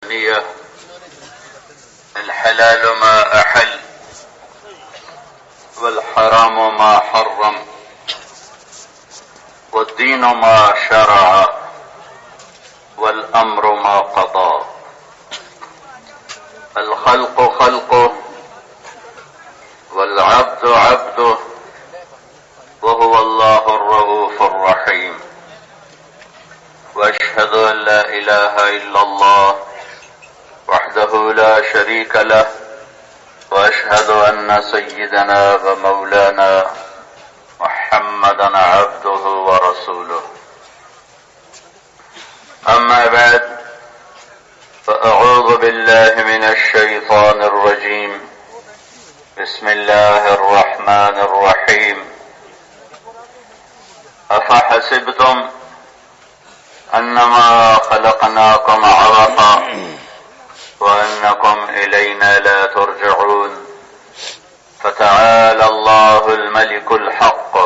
نية الحلال ما أحل والحرام ما حرم والدين ما شرع والأمر ما قضى الخلق خلقه والعبد عبده وهو الله الرؤوف الرحيم وأشهد أن لا إله إلا الله وحده لا شريك له وأشهد أن سيدنا ومولانا محمدا عبده ورسوله أما بعد فأعوذ بالله من الشيطان الرجيم بسم الله الرحمن الرحيم أفحسبتم أنما خلقناكم عبثا وأنكم إلينا لا ترجعون فتعالى الله الملك الحق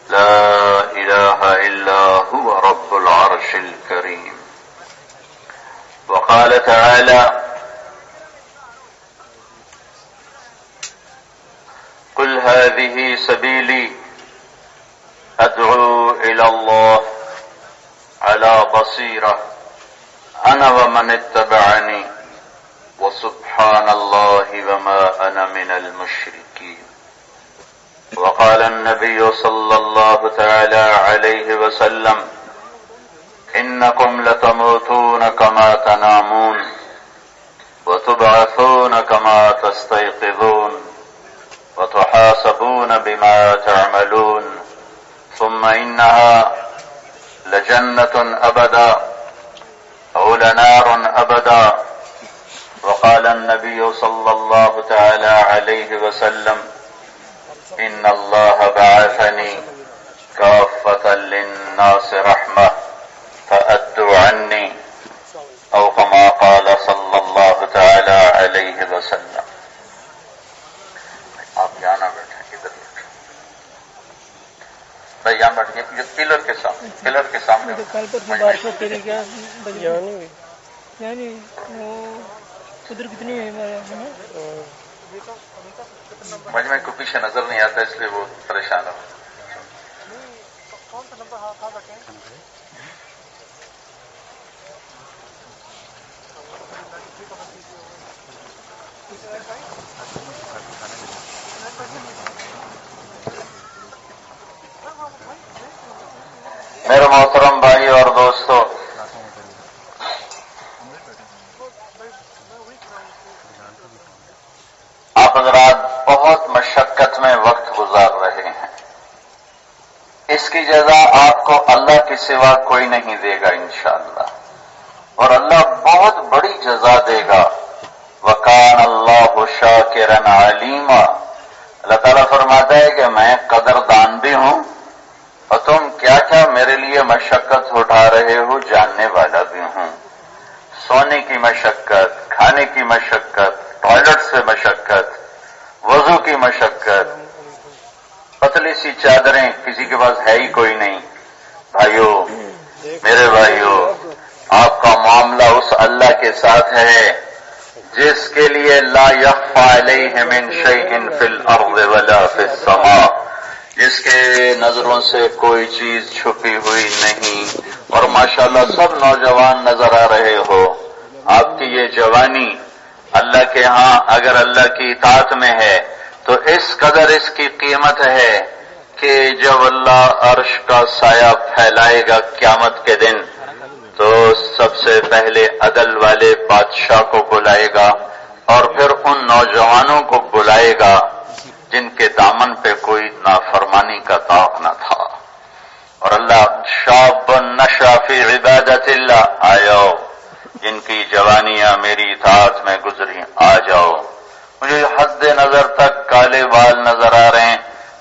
لا إله إلا هو رب العرش الكريم وقال تعالى قل هذه سبيلي أدعو إلى الله على بصيرة أنا ومن اتبعني وسبحان الله وما أنا من المشركين وقال النبي صلى الله تعالى عليه وسلم إنكم لتموتون كما تنامون وتبعثون كما تستيقظون وتحاسبون بما تعملون ثم إنها لجنة أبدا أو لنار أبدا وقال النبي صلى الله تعالى عليه وسلم إن الله بعثني كافة للناس رحمة فأدوا عني أو كما قال صلى الله تعالى عليه وسلم. آپ یہاں نہ بیٹھیں، ادھر بیٹھیں بھائی، یہاں بیٹھیں، یہ پلر کے سامنے، پلر کے سامنے. کل پر مبارک ہو تیری کیا یعنی وہ ادھر کتنی ہے مجمع کو پیچھے نظر نہیں آتا، اس لیے وہ پریشان ہو. میرے محترم بھائی اور دوستو، آپ حضرات بہت مشقت میں وقت گزار رہے ہیں. اس کی جزا آپ کو اللہ کے سوا کوئی نہیں دے گا انشاءاللہ، اور اللہ بہت بڑی جزا دے گا. وَكَانَ اللَّهُ شَاكِرًا عَلِيمًا. اللہ تعالیٰ فرماتا ہے کہ میں قدردان بھی ہوں اور تم کیا کیا میرے لیے مشقت اٹھا رہے ہو جاننے والا بھی ہوں. سونے کی مشقت، کھانے کی مشقت، ٹوائلٹ سے مشقت، وضو کی مشقت، پتلی سی چادریں کسی کے پاس ہے ہی کوئی نہیں. بھائیو، میرے بھائیو، آپ کا معاملہ اس اللہ کے ساتھ ہے جس کے لیے لا یخفی علیہ من شیء فی الارض ولا فی السماء، جس کے نظروں سے کوئی چیز چھپی ہوئی نہیں. اور ماشاءاللہ سب نوجوان نظر آ رہے ہو. آپ کی یہ جوانی اللہ کے ہاں اگر اللہ کی اطاعت میں ہے تو اس قدر اس کی قیمت ہے کہ جب اللہ عرش کا سایہ پھیلائے گا قیامت کے دن تو سب سے پہلے عدل والے بادشاہ کو بلائے گا اور پھر ان نوجوانوں کو بلائے گا جن کے دامن پہ کوئی نافرمانی کا داغ نہ تھا. اور اللہ شاب نشا فی عبادت اللہ، آؤ جن کی جوانیاں میری اطاعت میں گزری آ جاؤ. مجھے حد نظر تک کالے بال نظر آ رہے ہیں.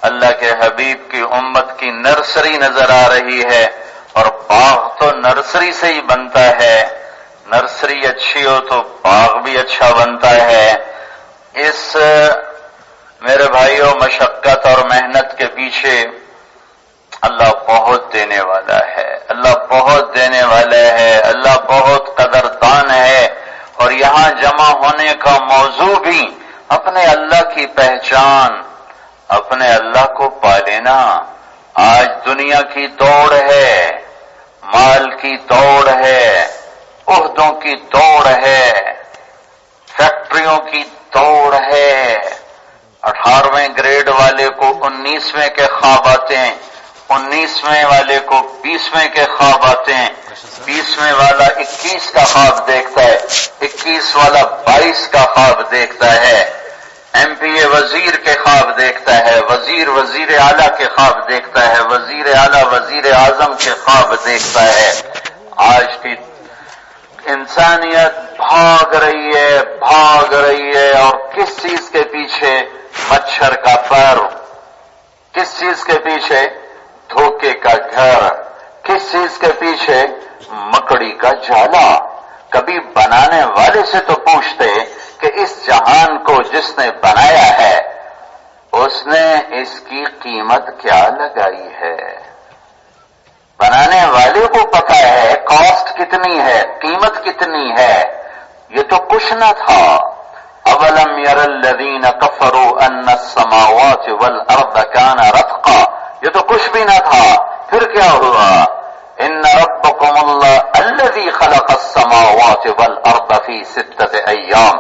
اللہ کے حبیب کی امت کی نرسری نظر آ رہی ہے، اور باغ تو نرسری سے ہی بنتا ہے. نرسری اچھی ہو تو باغ بھی اچھا بنتا ہے. اس میرے بھائیوں مشقت اور محنت کے پیچھے اللہ بہت دینے والا ہے، اللہ بہت دینے والا ہے، اللہ بہت قدردان ہے. ہونے کا موضوع بھی اپنے اللہ کی پہچان، اپنے اللہ کو پا لینا۔ آج دنیا کی دوڑ ہے، مال کی دوڑ ہے، عہدوں کی دوڑ ہے، فیکٹریوں کی دوڑ ہے۔ 18ویں گریڈ والے کو 19ویں کے خواب آتے ہیں، 19ویں والے کو 20ویں کے خواب آتے ہیں، 20ویں والا 21 کا خواب دیکھتا ہے، 21 والا 22 کا خواب دیکھتا ہے، ایم پی اے وزیر کے خواب دیکھتا ہے، وزیر وزیر اعلیٰ کے خواب دیکھتا ہے، وزیر اعلیٰ وزیر اعظم کے خواب دیکھتا ہے۔ آج کی انسانیت بھاگ رہی ہے اور کس چیز کے پیچھے؟ مچھر کا پر۔ کس چیز کے پیچھے؟ دھوکے کا گھر۔ کس چیز کے پیچھے؟ مکڑی کا جالا۔ کبھی بنانے والے سے تو پوچھتے کہ اس جہان کو جس نے بنایا ہے اس نے اس کی قیمت کیا لگائی ہے؟ بنانے والے کو پتا ہے کاسٹ کتنی ہے، قیمت کتنی ہے۔ یہ تو کچھ نہ تھا۔ اولم یر الذین کفروا ان السماوات والارض کان رتقا، یہ تو کچھ بھی نہ تھا۔ پھر کیا ہوا؟ ان ربکم اللہ الذی خلق السماوات والارض فی 6 ایام،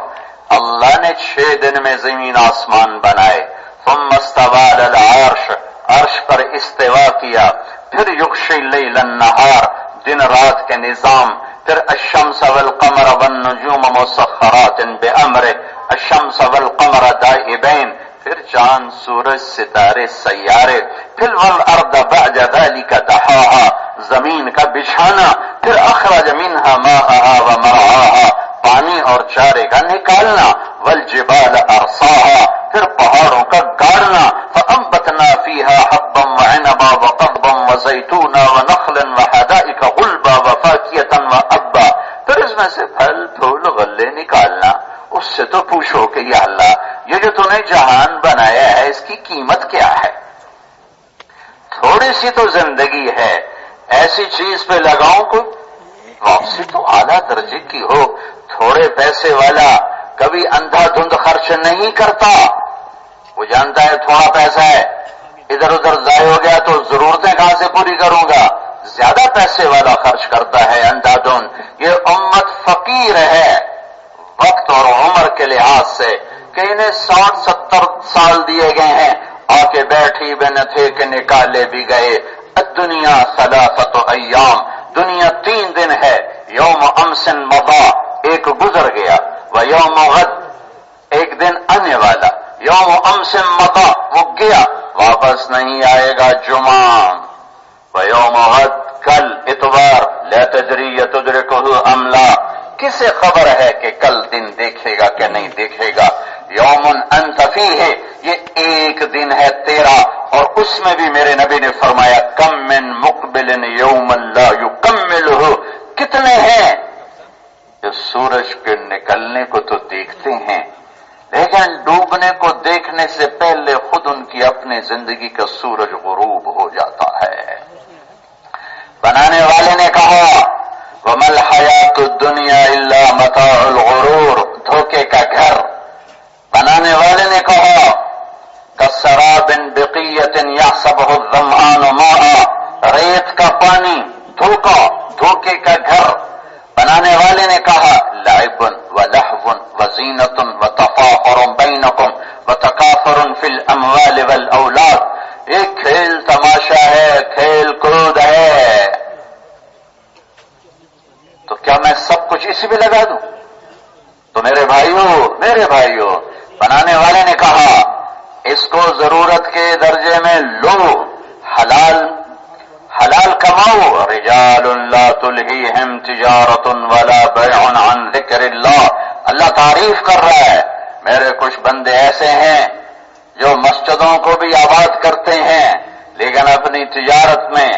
اللہ نے 6 دن میں زمین آسمان بنائے۔ ثم استوى علی العرش، عرش پر استوا کیا۔ پھر یغشی اللیل النہار، دن رات کے نظام۔ پھر الشمس والقمر والنجوم مسخرات بامرہ، الشمس والقمر دائبین۔ پھر چاند، سورج، ستارے، سیارے۔ پھر والارض بعد ذلك دحاها، زمین کا بچھانا۔ پھر اخرج منها ماءها ومرعاها، پانی اور چارے کا نکالنا۔ والجبال ارساها، پھر پہاڑوں کا گاڑنا۔ فانبتنا فيها حبا وعنبا وقضبا وزيتونا ونخلا وحدائق غلبا وفاكهة وابا، پھر اس میں سے پھل پھول غلے نکالنا۔ اس سے تو پوچھو کہ یا اللہ یہ جو تو نے جہان بنایا ہے اس کی قیمت کیا ہے؟ تھوڑی سی تو زندگی ہے، ایسی چیز پہ لگاؤں کوئی واپسی تو اعلیٰ درجے کی ہو۔ تھوڑے پیسے والا کبھی اندھا دھند خرچ نہیں کرتا، وہ جانتا ہے تھوڑا پیسہ ہے، ادھر ادھر ضائع ہو گیا تو ضرورتیں کہاں سے پوری کروں گا؟ زیادہ پیسے والا خرچ کرتا ہے اندھا دھند۔ یہ امت فقیر ہے وقت اور عمر کے لحاظ سے کہ انہیں 60-70 سال دیے گئے ہیں، آ کے بیٹھی بھی نہ تھے کہ نکالے بھی گئے۔ الدنیا 3 ایام، دنیا 3 دن ہے۔ یوم امس مضا، ایک گزر گیا، و یوم غد، ایک دن آنے والا۔ یوم امس مضا، وہ گیا واپس نہیں آئے گا، جمعہ۔ و یوم غد، کل اتوار، لا تدری تدرکہ ام لا، کسے خبر ہے کہ کل دن دیکھے گا کہ نہیں دیکھے گا۔ یوم انت فیہ، یہ ایک دن ہے تیرا، اور اس میں بھی میرے نبی نے فرمایا کم من مقبل یوم لا یکملہ، کتنے ہیں جو سورج کے نکلنے کو تو دیکھتے ہیں لیکن ڈوبنے کو دیکھنے سے پہلے خود ان کی اپنی زندگی کا سورج غروب ہو جاتا ہے۔ بنانے والے نے کہا وَمَا الْحَيَاةُ الدُّنْيَا إِلَّا مَتَاعُ الْغُرُورِ، دھوکے کا گھر۔ بنانے والے نے کہا كَسَرَابٍ بِقِيَّةٍ يَحْسَبُهُ الظَّمْآنُ مَاءً، ریت کا پانی، دھوکا، دھوکے کا گھر۔ بنانے والے نے کہا لعب ولہو وزینۃ وتفاخر بینکم وتکاثر فی الاموال والاولاد، ایک کھیل تماشا ہے، کھیل کود ہے۔ تو کیا میں سب کچھ اسی میں لگا دوں؟ تو میرے بھائیو، بنانے والے نے کہا اس کو ضرورت کے درجے میں لو، حلال کماؤ۔ رجال لا تلہیہم تجارت ولا بیع عن ذکر اللہ، اللہ تعریف کر رہا ہے میرے کچھ بندے ایسے ہیں جو مسجدوں کو بھی آباد کرتے ہیں لیکن اپنی تجارت میں،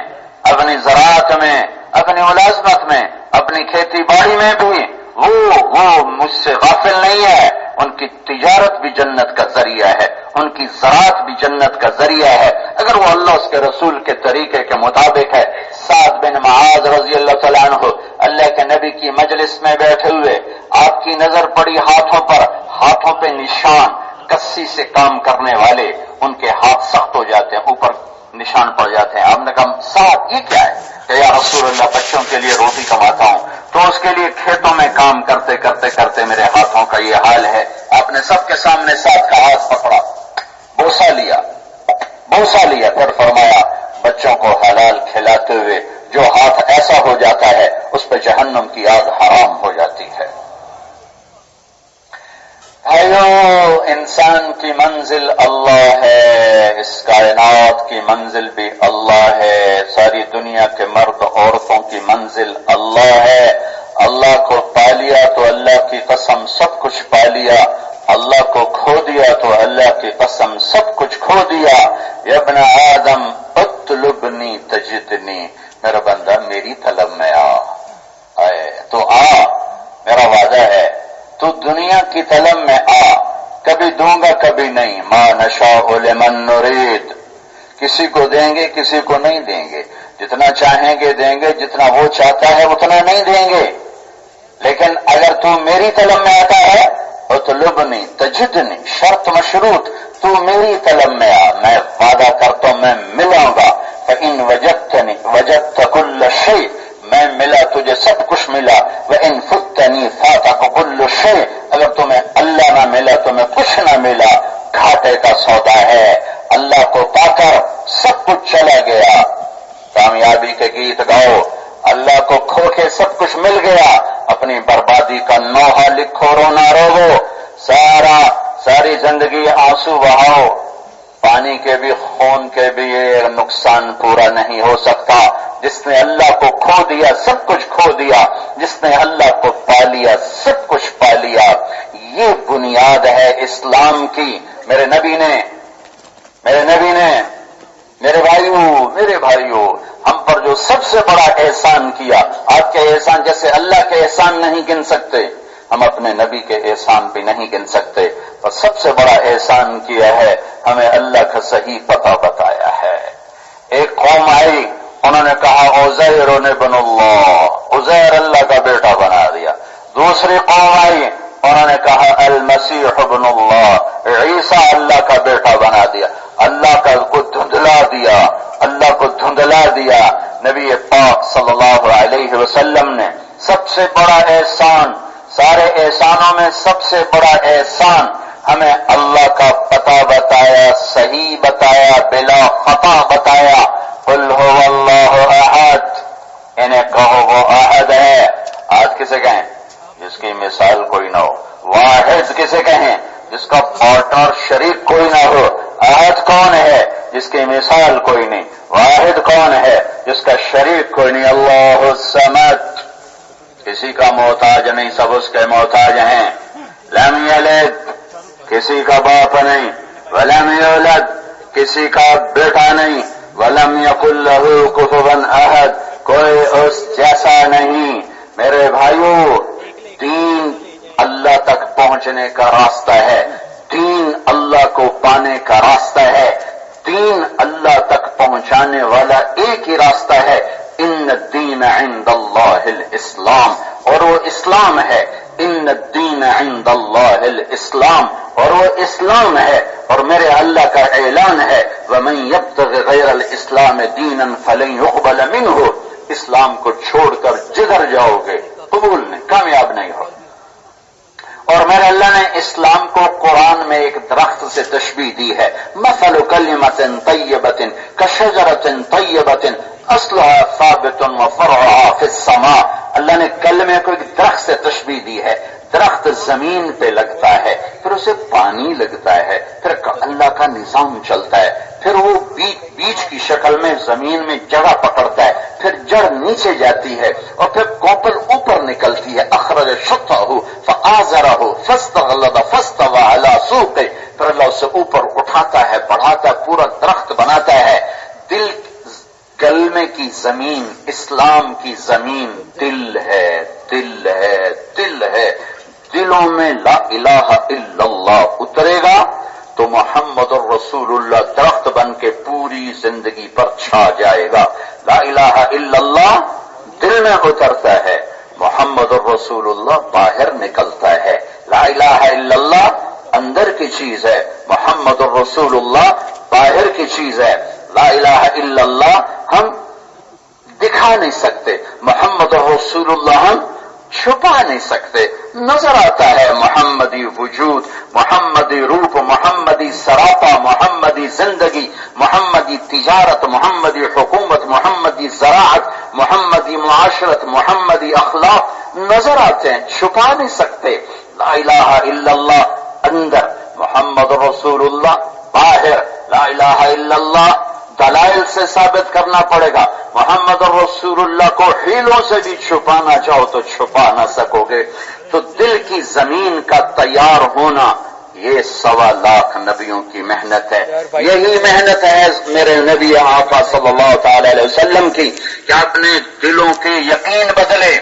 اپنی زراعت میں، اپنی ملازمت میں، اپنی کھیتی باڑی میں بھی وہ مجھ سے غافل نہیں ہے۔ ان کی تجارت بھی جنت کا ذریعہ ہے، ان کی زراعت بھی جنت کا ذریعہ ہے اگر وہ اللہ اس کے رسول کے طریقے کے مطابق ہے۔ سعد بن معاذ رضی اللہ تعالیٰ عنہ اللہ کے نبی کی مجلس میں بیٹھے ہوئے آپ کی نظر پڑی ہاتھوں پر، ہاتھوں پہ نشان، کسی سے کام کرنے والے ان کے ہاتھ سخت ہو جاتے ہیں، اوپر نشان پڑ جاتے ہیں۔ آپ نے کہا صاحب یہ کیا ہے؟ کہ یا رسول اللہ بچوں کے لیے روٹی کماتا ہوں تو اس کے لیے کھیتوں میں کام کرتے کرتے کرتے میرے ہاتھوں کا یہ حال ہے۔ آپ نے سب کے سامنے ساتھ کا ہاتھ پکڑا، بوسہ لیا، پھر فرمایا بچوں کو حلال کھلاتے ہوئے جو ہاتھ ایسا ہو جاتا ہے اس پہ جہنم کی آگ حرام ہو جاتی ہے۔ بھائیو، انسان کی منزل اللہ ہے، اس کائنات کی منزل بھی اللہ ہے، ساری دنیا کے مرد عورتوں کی منزل اللہ ہے۔ اللہ کو پا لیا تو اللہ کی قسم سب کچھ پا لیا، اللہ کو کھو دیا تو اللہ کی قسم سب کچھ کھو دیا۔ یا ابن آدم اطلبنی تجدنی، میرا بندہ میری طلب میں آئے تو میرا وعدہ ہے تو دنیا کی طلب میں کبھی دوں گا کبھی نہیں۔ ما نشاء لمن نرید، کسی کو دیں گے کسی کو نہیں دیں گے، جتنا چاہیں گے دیں گے، جتنا وہ چاہتا ہے اتنا نہیں دیں گے، لیکن اگر تو میری طلب میں آتا ہے اطلبنی تجدنی، شرط مشروط، تو میری طلب میں میں وعدہ کرتا ہوں میں ملوں گا۔ فإن وجدتنی وجدت كل شيء، میں ملا تجھے سب کچھ ملا۔ وإن فتنی فاتك كل شيء، اگر تمہیں اللہ نہ ملا تمہیں کچھ نہ ملا، گھاٹے کا سودا ہے۔ اللہ کو پا کر سب کچھ چلا گیا، کامیابی کے گیت گاؤ، اللہ کو کھو کے سب کچھ مل گیا، اپنی بربادی کا نوحہ لکھو، رونا رو، ساری زندگی آنسو بہاؤ، پانی کے بھی خون کے بھی یہ نقصان پورا نہیں ہو سکتا۔ جس نے اللہ کو کھو دیا سب کچھ کھو دیا، جس نے اللہ کو پا لیا سب کچھ پا لیا۔ یہ بنیاد ہے اسلام کی۔ میرے نبی نے میرے بھائیوں ہم پر جو سب سے بڑا احسان کیا، آپ کے احسان جیسے اللہ کے احسان نہیں گن سکتے، ہم اپنے نبی کے احسان بھی نہیں گن سکتے، اور سب سے بڑا احسان کیا ہے ہمیں اللہ کا صحیح پتہ بتایا ہے۔ ایک قوم آئی، انہوں نے کہا عزیر ابن اللہ، عزیر اللہ کا بیٹا بنا دیا۔ دوسری قوم آئی، انہوں نے کہا المسیح ابن اللہ، عیسیٰ اللہ کا بیٹا بنا دیا، اللہ کو دھندلا دیا۔ نبی پاک صلی اللہ علیہ وسلم نے سب سے بڑا احسان، سارے احسانوں میں سب سے بڑا احسان ہمیں اللہ کا پتہ بتایا، صحیح بتایا، بلا خطا بتایا۔ قل هو اللہ احد، انہیں کہو وہ احد ہے۔ آج کسے کہیں؟ جس کی مثال کوئی نہ ہو۔ واحد کسے کہیں؟ جس کا پارٹنر شریک کوئی نہ ہو۔ احد کون ہے؟ جس کی مثال کوئی نہیں۔ واحد کون ہے؟ جس کا شریک کوئی نہیں۔ اللہ الصمد، کسی کا محتاج نہیں، سب اس کے محتاج ہیں۔ لم یلد، کسی کا باپ نہیں، ولم یولد، کسی کا بیٹا نہیں، ولم یکن لہ کفوا احد، کوئی اس جیسا نہیں۔ میرے بھائیوں، دین اللہ تک پہنچنے کا راستہ ہے، دین اللہ کو پانے کا راستہ ہے، دین اللہ تک پہنچانے والا ایک ہی راستہ ہے۔ ان الدین عند اللہ الاسلام، اور وہ اسلام ہے۔ ان الدین عند اللہ الاسلام، اور وہ اسلام ہے۔ اور میرے اللہ کا اعلان ہے ومن یبتغ غیر الاسلام دینا فلن يقبل منه، اسلام کو چھوڑ کر جدھر جاؤ گے قبول نہیں، کامیاب نہیں ہو۔ اور میرے اللہ نے اسلام کو قرآن میں ایک درخت سے تشبیہ دی ہے، مثل کلمۃ طیبۃ کشجرۃ طیبۃ اصلها ثابت وفرعها فی السماء۔ اللہ نے کلمے کو ایک درخت سے تشبیہ دی ہے، درخت زمین پہ لگتا ہے، پھر اسے پانی لگتا ہے، پھر اللہ کا نظام چلتا ہے، پھر وہ بیج کی شکل میں زمین میں جگہ پکڑتا ہے، پھر جڑ نیچے جاتی ہے، اور پھر کوپل اوپر نکلتی ہے۔ اخرج شطأہ فآزرہ فاستغلظ فاستوى علی سوقہ، پھر اللہ اسے اوپر اٹھاتا ہے، بڑھاتا ہے، پورا درخت بناتا ہے۔ دل کلمے کی زمین، اسلام کی زمین دل ہے، دل ہے، دل ہے۔ دلوں میں لا الہ الا اللہ اترے گا تو محمد الرسول اللہ درخت بن کے پوری زندگی پر چھا جائے گا۔ لا الہ الا اللہ دل میں اترتا ہے، محمد الرسول اللہ باہر نکلتا ہے. لا الہ الا اللہ اندر کی چیز ہے، محمد الرسول اللہ باہر کی چیز ہے. لا الہ الا اللہ ہم دکھا نہیں سکتے، محمد الرسول اللہ ہم چھپا نہیں سکتے. نظر آتا ہے محمدی وجود، محمدی روپ، محمدی سراپا، محمدی زندگی، محمدی تجارت، محمدی حکومت، محمدی زراعت، محمدی معاشرت، محمدی اخلاق نظر آتے ہیں، چھپا نہیں سکتے. لا الہ الا اللہ اندر، محمد رسول اللہ باہر. لا الہ الا اللہ دلائل سے ثابت کرنا پڑے گا. محمد رسول اللہ کو حیلوں سے بھی چھپانا چاہو تو چھپا نہ سکو گے. تو دل کی زمین کا تیار ہونا یہ 1.25 لاکھ نبیوں کی محنت ہے. یہی محنت ہے میرے نبی آقا صلی اللہ تعالی علیہ وسلم کی کہ اپنے دلوں کے یقین بدلے،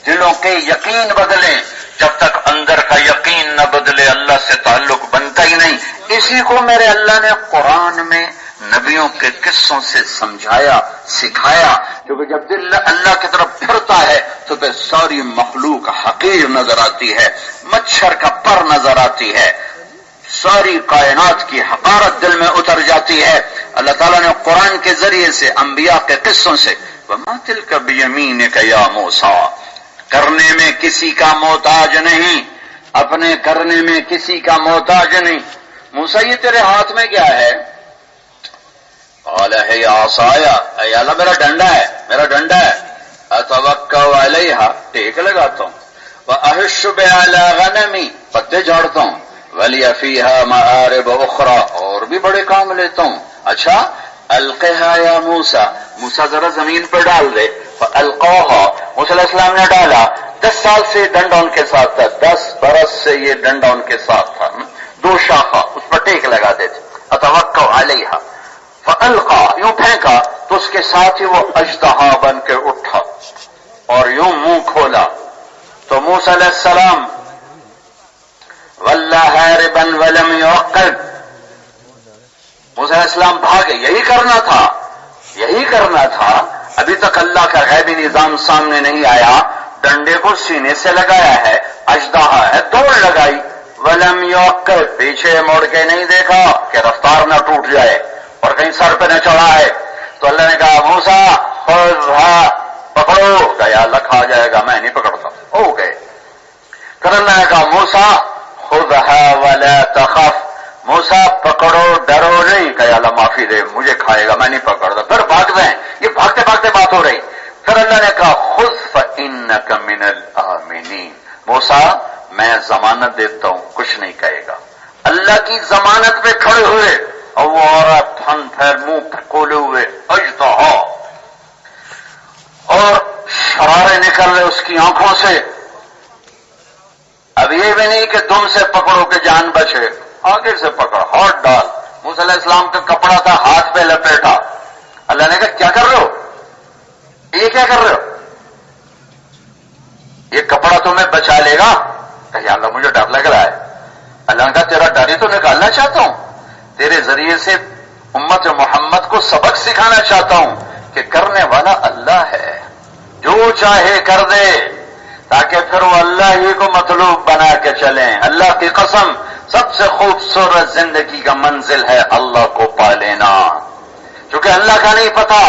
دلوں کے یقین بدلے. جب تک اندر کا یقین نہ بدلے اللہ سے تعلق بنتا ہی نہیں. اسی کو میرے اللہ نے قرآن میں نبیوں کے قصوں سے سمجھایا، سکھایا. کیونکہ جب دل اللہ کی طرف پھرتا ہے تو پھر ساری مخلوق حقیر نظر آتی ہے، مچھر کا پر نظر آتی ہے، ساری کائنات کی حقارت دل میں اتر جاتی ہے. اللہ تعالیٰ نے قرآن کے ذریعے سے انبیاء کے قصوں سے وَمَا تِلْكَ بِيَمِينِكَ يَا مُوسَىٰ، کرنے میں کسی کا محتاج نہیں، اپنے کرنے میں کسی کا محتاج نہیں. موسیٰ یہ تیرے ہاتھ میں کیا ہے؟ قال ہے عصایا، اے اللہ میرا ڈنڈا ہے، میرا ڈنڈا ہے. اتوکل علیہا، ٹیک لگاتا ہوں. واہش بها علی غنمی، پتے جھاڑتا ہوں. ولی فیہا مآرب اخرى، اور بھی بڑے کام لیتا ہوں. اچھا القها یا موسیٰ، موسیٰ ذرا زمین پر ڈال دے. فالقاها، موسیٰ علیہ السلام نے ڈالا. 10 سال سے ڈنڈا ان کے ساتھ تھا، 10 برس سے یہ ڈنڈا ان کے ساتھ تھا. 2 شاخہ اس پر ٹیک لگا دیتے. اتوکل علیہا، فالقا، یوں پھینکا تو اس کے ساتھ ہی وہ اژدہا بن کے اٹھا اور یوں منہ کھولا. تو موسیٰ علیہ السلام واللہ ہاربا ولم یعقب، موسیٰ علیہ السلام بھاگے. یہی کرنا تھا، یہی کرنا تھا. ابھی تک اللہ کا غیبی نظام سامنے نہیں آیا. ڈنڈے کو سینے سے لگایا ہے، اژدہا ہے، دوڑ لگائی. ولم یعقب، پیچھے موڑ کے نہیں دیکھا کہ رفتار نہ ٹوٹ جائے اور کہیں سر پہ نہ چڑھا ہے. تو اللہ نے کہا موسیٰ خذھا، پکڑو. کہا اللہ کھا جائے گا، میں نہیں پکڑتا. ہو گئے. پھر اللہ نے کہا موسیٰ خذھا ولا تخف، موسیٰ پکڑو ڈرو نہیں. کہا اللہ معافی دے، مجھے کھائے گا، میں نہیں پکڑتا. پھر بھاگ رہے، یہ بھاگتے بھاگتے بات ہو رہی. پھر اللہ نے کہا خذ فإنک من الآمنین، موسیٰ میں ضمانت دیتا ہوں کچھ نہیں کہے گا. اللہ کی ضمانت پہ کھڑے ہوئے اور وہ عورت پھن پھیر منہ کھولے ہوئے اژدہا، اور شرارے نکل رہے اس کی آنکھوں سے. اب یہ بھی نہیں کہ تم سے پکڑو کہ جان بچے، آگے سے پکڑ، ہاتھ ڈال. موسیٰ علیہ السلام کا کپڑا تھا، ہاتھ پہ لپیٹا. اللہ نے کہا کیا کر رہے ہو؟ یہ کیا کر رہے ہو؟ یہ کپڑا تمہیں بچا لے گا؟ کہ یا اللہ مجھے ڈر لگ رہا ہے. اللہ نے کہا تیرا ڈر ہی تو نکالنا چاہتا ہوں، تیرے ذریعے سے امت محمد کو سبق سکھانا چاہتا ہوں کہ کرنے والا اللہ ہے، جو چاہے کر دے، تاکہ پھر وہ اللہ ہی کو مطلوب بنا کے چلیں. اللہ کی قسم سب سے خوبصورت زندگی کا منزل ہے اللہ کو پا لینا. چونکہ اللہ کا نہیں پتا،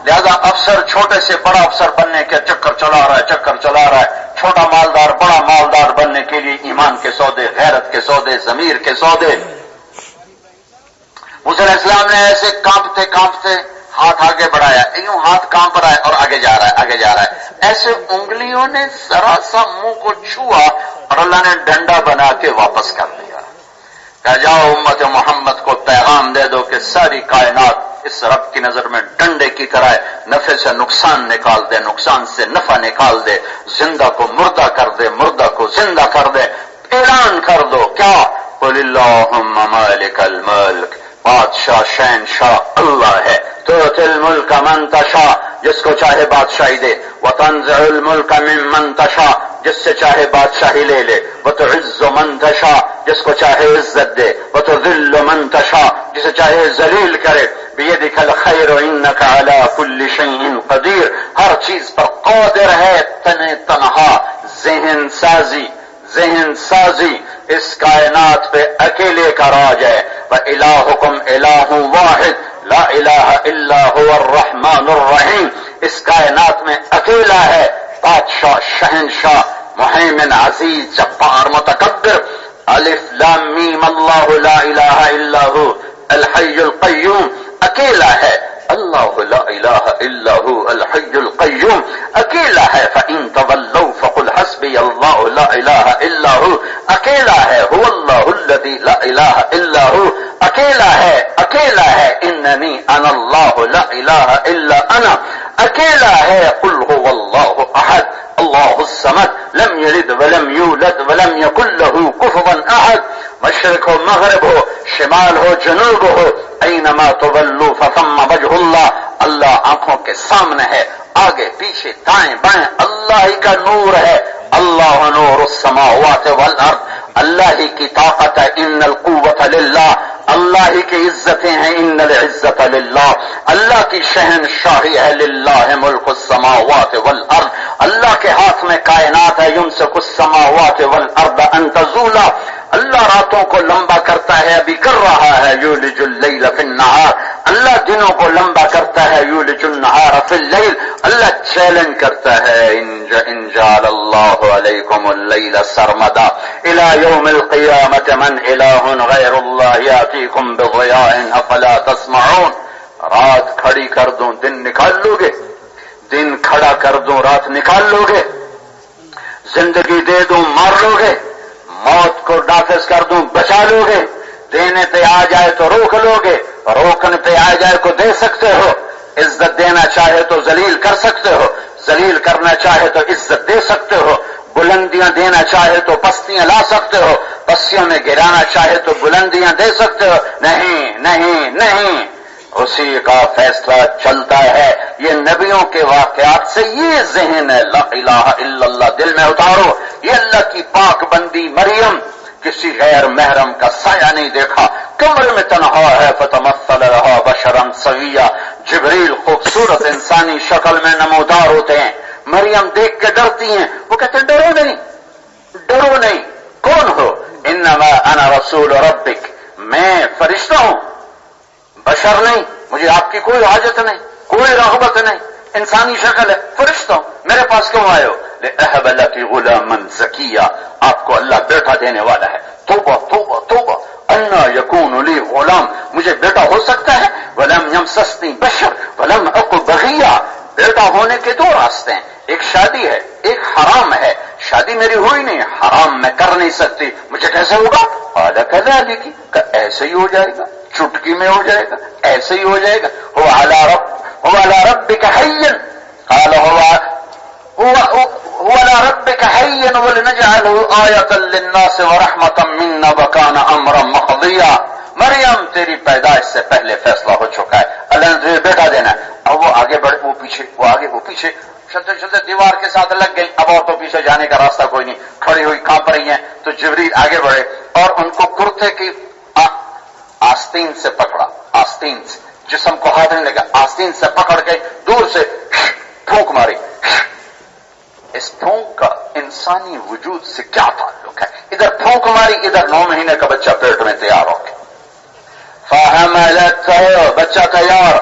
لہذا افسر چھوٹے سے بڑا افسر بننے کے چکر چلا رہا ہے، چکر چلا رہا ہے. چھوٹا مالدار بڑا مالدار بننے کے لیے ایمان کے سودے، غیرت کے سودے، ضمیر کے سودے. موسیٰ علیہ السلام نے ایسے کانپتے کانپتے ہاتھ آگے بڑھایا، یوں ہاتھ کانپ رہا ہے اور آگے جا رہا ہے، آگے جا رہا ہے. ایسے انگلیوں نے ذرا سا منہ کو چھوا اور اللہ نے ڈنڈا بنا کے واپس کر دیا. کہا جاؤ امت محمد کو پیغام دے دو کہ ساری کائنات اس رب کی نظر میں ڈنڈے کی طرح ہے. نفع سے نقصان نکال دے، نقصان سے نفع نکال دے، زندہ کو مردہ کر دے، مردہ کو زندہ کر دے. اعلان کر دو کیا؟ قل اللہم مالک الملک، بادشاہ شہنشاہ اللہ ہے. تؤتی الملک من تشاء، جس کو چاہے بادشاہی دے. وتنزع الملک ممن تشاء، جس سے چاہے بادشاہی لے لے. وتعز من تشاء، جس کو چاہے عزت دے. وتذل من تشاء، جسے چاہے ذلیل کرے. بیدک الخیر انک علی کل شیء قدیر، ہر چیز پر قادر ہے، تنہا ذہن سازی اس کائنات پہ اکیلے کا راج ہے۔ وَإِلَٰهُكُمْ إِلَٰهٌ وَاحِدٌ لَا إِلَٰهَ إِلَّا هُوَ الرَّحْمَٰنُ الرَّحِيمُ، اس کائنات میں اکیلا ہے بادشاہ، شہنشاہ، مہیمن، عزیز، جبار، متکبر۔ الف لام میم اللہ لا الہ الا ہو الحی القیوم، اکیلا ہے اللہ، لا الہ الا ہو الحی القیوم، اکیلا ہے۔ فإن تولوا فقل حسبی اللہ لا الہ الا ہو، اکیلا ہے هو اللہ الذی لا الہ الا ہو، اکیلا ہے اننی انا اللہ لا الہ الا انا، اکیلا ہے قل هو اللہ احد اللہ الصمد لم یلد ولم یولد ولم یکن له کفوا احد۔ مشرق ہو، مغرب ہو، شمال ہو، جنوب ہو، اینما تولوا فثم وجہ اللہ، اللہ آنکھوں کے سامنے ہے، آگے پیچھے دائیں بائیں اللہ ہی کا نور ہے۔ اللہ نور السماوات والارض، اللہ ہی کی طاقت ہے، ان القوت للہ، اللہ ہی کی عزتیں ہیں، ان العزت للہ، اللہ کی شہنشاہی ہے، للہ ملک السماوات والارض، اللہ کے ہاتھ میں کائنات ہے، یمسک السماوات والارض ان تزولا، اللہ راتوں کو لمبا کرتا ہے، ابھی کر رہا ہے، یولج اللیل فی النہار، اللہ دنوں کو لمبا کرتا ہے، یولج النہار فی اللیل، اللہ چیلنج کرتا ہے، ان جعل اللہ علیکم اللیل سرمدا الی یوم القیامت من الہ غیر اللہ یاتیکم بضیاء افلا تسمعون۔ رات کھڑی کر دوں دن نکال لو گے، دن کھڑا کر دوں رات نکال لو گے، زندگی دے دوں مار لو گے، موت کو نافذ کر دوں بچا لو گے، دینے پہ آ جائے تو روک لو گے، روکنے پہ آ جائے کو دے سکتے ہو، عزت دینا چاہے تو ذلیل کر سکتے ہو، ذلیل کرنا چاہے تو عزت دے سکتے ہو، بلندیاں دینا چاہے تو پستیاں لا سکتے ہو، پستیوں میں گرانا چاہے تو بلندیاں دے سکتے ہو، نہیں نہیں نہیں، اسی کا فیصلہ چلتا ہے۔ یہ نبیوں کے واقعات سے یہ ذہن ہے، لا الہ الا اللہ دل میں اتارو، یہ اللہ کی پاک بندی مریم کسی غیر محرم کا سایہ نہیں دیکھا، کمرے میں تنہا ہے، فتمثل لها بشرا سویا، جبریل خوبصورت انسانی شکل میں نمودار ہوتے ہیں، مریم دیکھ کے ڈرتی ہیں، وہ کہتے ہیں ڈرو نہیں، کون ہو؟ انما انا رسول ربک، میں فرشتہ ہوں، بشر نہیں، مجھے آپ کی کوئی حاجت نہیں، کوئی رغبت نہیں، انسانی شکل ہے، فرشتہ ہوں، میرے پاس کیوں آئے ہو؟ لأهب لك غلاما زکیہ، آپ کو اللہ بیٹا دینے والا ہے۔ توبہ توبہ توبہ، انا یکون لی غلام، مجھے بیٹا ہو سکتا ہے؟ ولم یمسسنی بشر ولم اک بغیہ، بیٹا ہونے کے دو راستے ہیں، ایک شادی ہے، ایک حرام ہے، شادی میری ہوئی نہیں، حرام میں کر نہیں سکتی، مجھے کیسے ہوگا؟ قال کذالک، کہ ایسے ہی ہو جائے گا، چٹکی میں ہو جائے گا، ایسے ہی ہو جائے گا۔ هو علی ربک حی، قال هو علی ربک حی ولنجعله آیۃ للناس ورحمۃ منا وکان امرا مقضیا، مریم تیری پیدائش سے پہلے فیصلہ ہو چکا ہے، اللہ نے تجھے بیٹا دینا ہے۔ اب وہ آگے بڑھے، وہ پیچھے، وہ آگے، وہ پیچھے، چلتے دیوار کے ساتھ لگ گئی، اب اور تو پیچھے جانے کا راستہ کوئی نہیں، کھڑی ہوئی کانپ رہی ہیں، تو جبریل آگے بڑھے اور ان کو کرتے کی آستین سے پکڑا، آستین سے، جسم کو ہاتھ نہیں لگا، آستین سے پکڑ کے دور سے پھونک ماری۔ اس پھونک کا انسانی وجود سے کیا تعلق ہے؟ ادھر پھونک ماری، ادھر 9 مہینے کا بچہ پیٹ میں تیار ہو گیا، فحملته، بچہ تیار،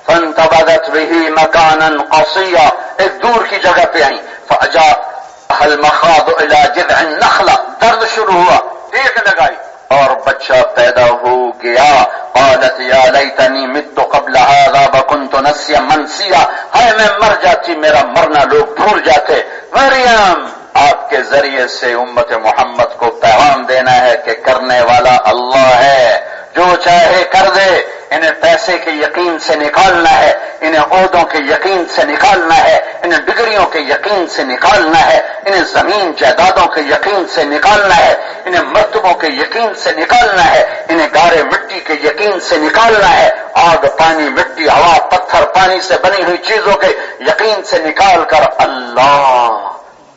فانتبذت به مكانا قصيا، ایک دور کی جگہ پہ آئی، فاجاءها المخاض الى جذع النخلة، درد شروع ہوا، ٹیک لگائی اور بچہ پیدا ہو گیا۔ قالت یا لیتنی مت قبل هذا وكنت نسيا منسيا، ہائے میں مر جاتی، میرا مرنا لوگ بھول جاتے۔ مریم، آپ کے ذریعے سے امت محمد کو پیغام دینا ہے کہ کرنے والا اللہ ہے، جو چاہے کر دے، انہیں پیسے کے یقین سے نکالنا ہے، انہیں عہدوں کے یقین سے نکالنا ہے، انہیں ڈگریوں کے یقین سے نکالنا ہے، انہیں زمین جائیدادوں کے یقین سے نکالنا ہے، انہیں مرتبوں کے یقین سے نکالنا ہے، انہیں گارے مٹی کے یقین سے نکالنا ہے، آگ پانی مٹی ہوا پتھر پانی سے بنی ہوئی چیزوں کے یقین سے نکال کر اللہ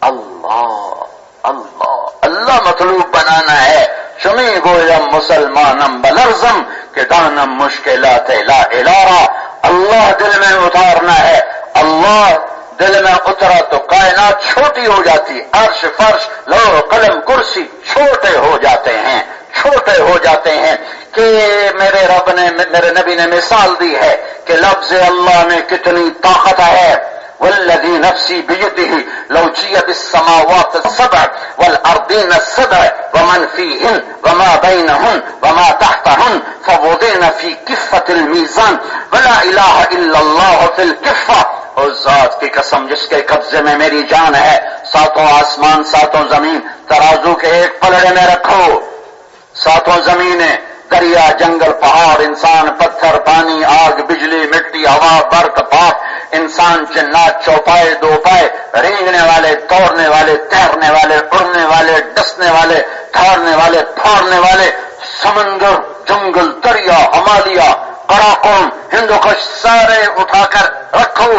اللہ اللہ اللہ مطلوب بنانا ہے۔ شمی گویم مسلمانم بلرزم، کہ مفقدان مشکلات لا الارا، اللہ دل میں اتارنا ہے. اللہ دل میں اترا تو کائنات چھوٹی ہو جاتی، عرش فرش لوح قلم کرسی چھوٹے ہو جاتے ہیں، چھوٹے ہو جاتے ہیں. کہ میرے رب نے، میرے نبی نے مثال دی ہے کہ لفظ اللہ میں کتنی طاقت ہے. والذی نفسی بیدہ لو جیت السماوات السبع والارضین السبع ومن فیہن وما بینہن وما تحتہن فوضعن فی کفۃ المیزان ولا الہ الا اللہ فی الکفہ. اس ذات کی قسم جس کے قبضے میں میری جان ہے، ساتوں آسمان ساتوں زمین ترازو کے ایک پلڑے میں رکھو. ساتوں زمینیں، دریا جنگل پہاڑ انسان پتھر پانی آگ بجلی مٹی ہوا برق پاک انسان جنات چوپائے دو پائے رینگنے والے دوڑنے والے تیرنے والے اڑنے والے ڈسنے والے دھاڑنے والے پھاڑنے والے سمندر جنگل دریا ہمالیہ قراقم ہندوکش سارے اٹھا کر رکھو.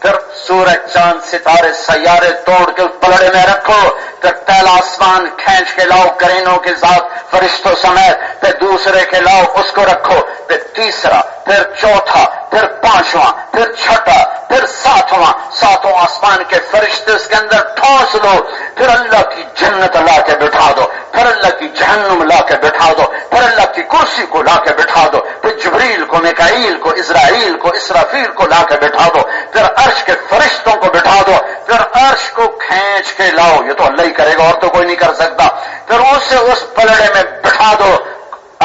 پھر سورج چاند ستارے سیارے توڑ کے پلڑے میں رکھو. پھر پہلا آسمان کھینچ کے لاؤ کرینوں کے ساتھ فرشتوں سمیت، پھر دوسرے کے لاؤ اس کو رکھو، پھر تیسرا، پھر چوتھا، پھر پانچواں، پھر چھٹا، پھر ساتواں. ساتوں آسمان کے فرشتے اس کے اندر ٹھونس لو. پھر اللہ کی جنت لا کے بٹھا دو، پھر اللہ کی جہنم لا کے بٹھا دو، پھر اللہ کی کرسی کو لا کے بٹھا دو، پھر جبریل کو میکائیل کو اسرائیل کو اسرافیل کو لا کے بٹھا دو، پھر عرش کے فرشتوں کو بٹھا دو، پھر عرش کو کھینچ کے لاؤ. یہ تو اللہ ہی کرے گا اور تو کوئی نہیں کر سکتا. پھر اسے اس پلڑے میں بٹھا دو،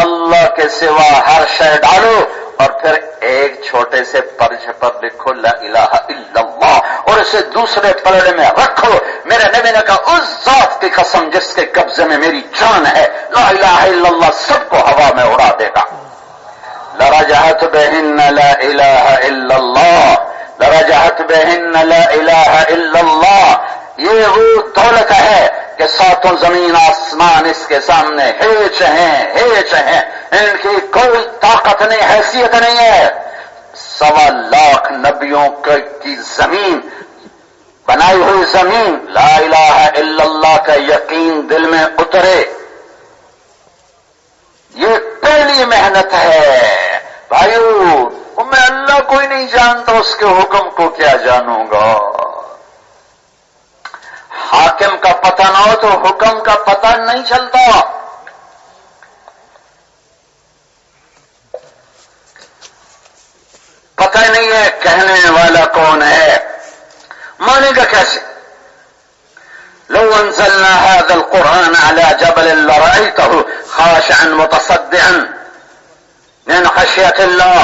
اللہ کے سوا ہر شے ڈالو، اور پھر ایک چھوٹے سے پرچے پر لکھو لا الہ الا اللہ، اور اسے دوسرے پلڑے میں رکھو. میرے نبی نے کہا اس ذات کی قسم جس کے قبضے میں میری جان ہے، لا الہ الا اللہ سب کو ہوا میں اڑا دے گا. لرجحت بہن لا الہ الا اللہ، لرجحت بہن لا الہ الا اللہ. یہ وہ دولت ہے کہ ساتوں زمین آسمان اس کے سامنے ہیچ ہیں، ان کی کوئی طاقت نہیں، حیثیت نہیں ہے. 1.25 لاکھ نبیوں کی زمین، بنائی ہوئی زمین، لا الہ الا اللہ کا یقین دل میں اترے. یہ پہلی محنت ہے بھائیو. میں اللہ کو ہی نہیں جانتا، اس کے حکم کو کیا جانوں گا. حاکم کا پتہ نہ ہو تو حکم کا پتہ نہیں چلتا. پتہ نہیں ہے کہنے والا کون ہے، مانے گا کیسے؟ لو انزلنا هذا القرآن على جبل لرأيته خاشعا متصدعا من خشية الله.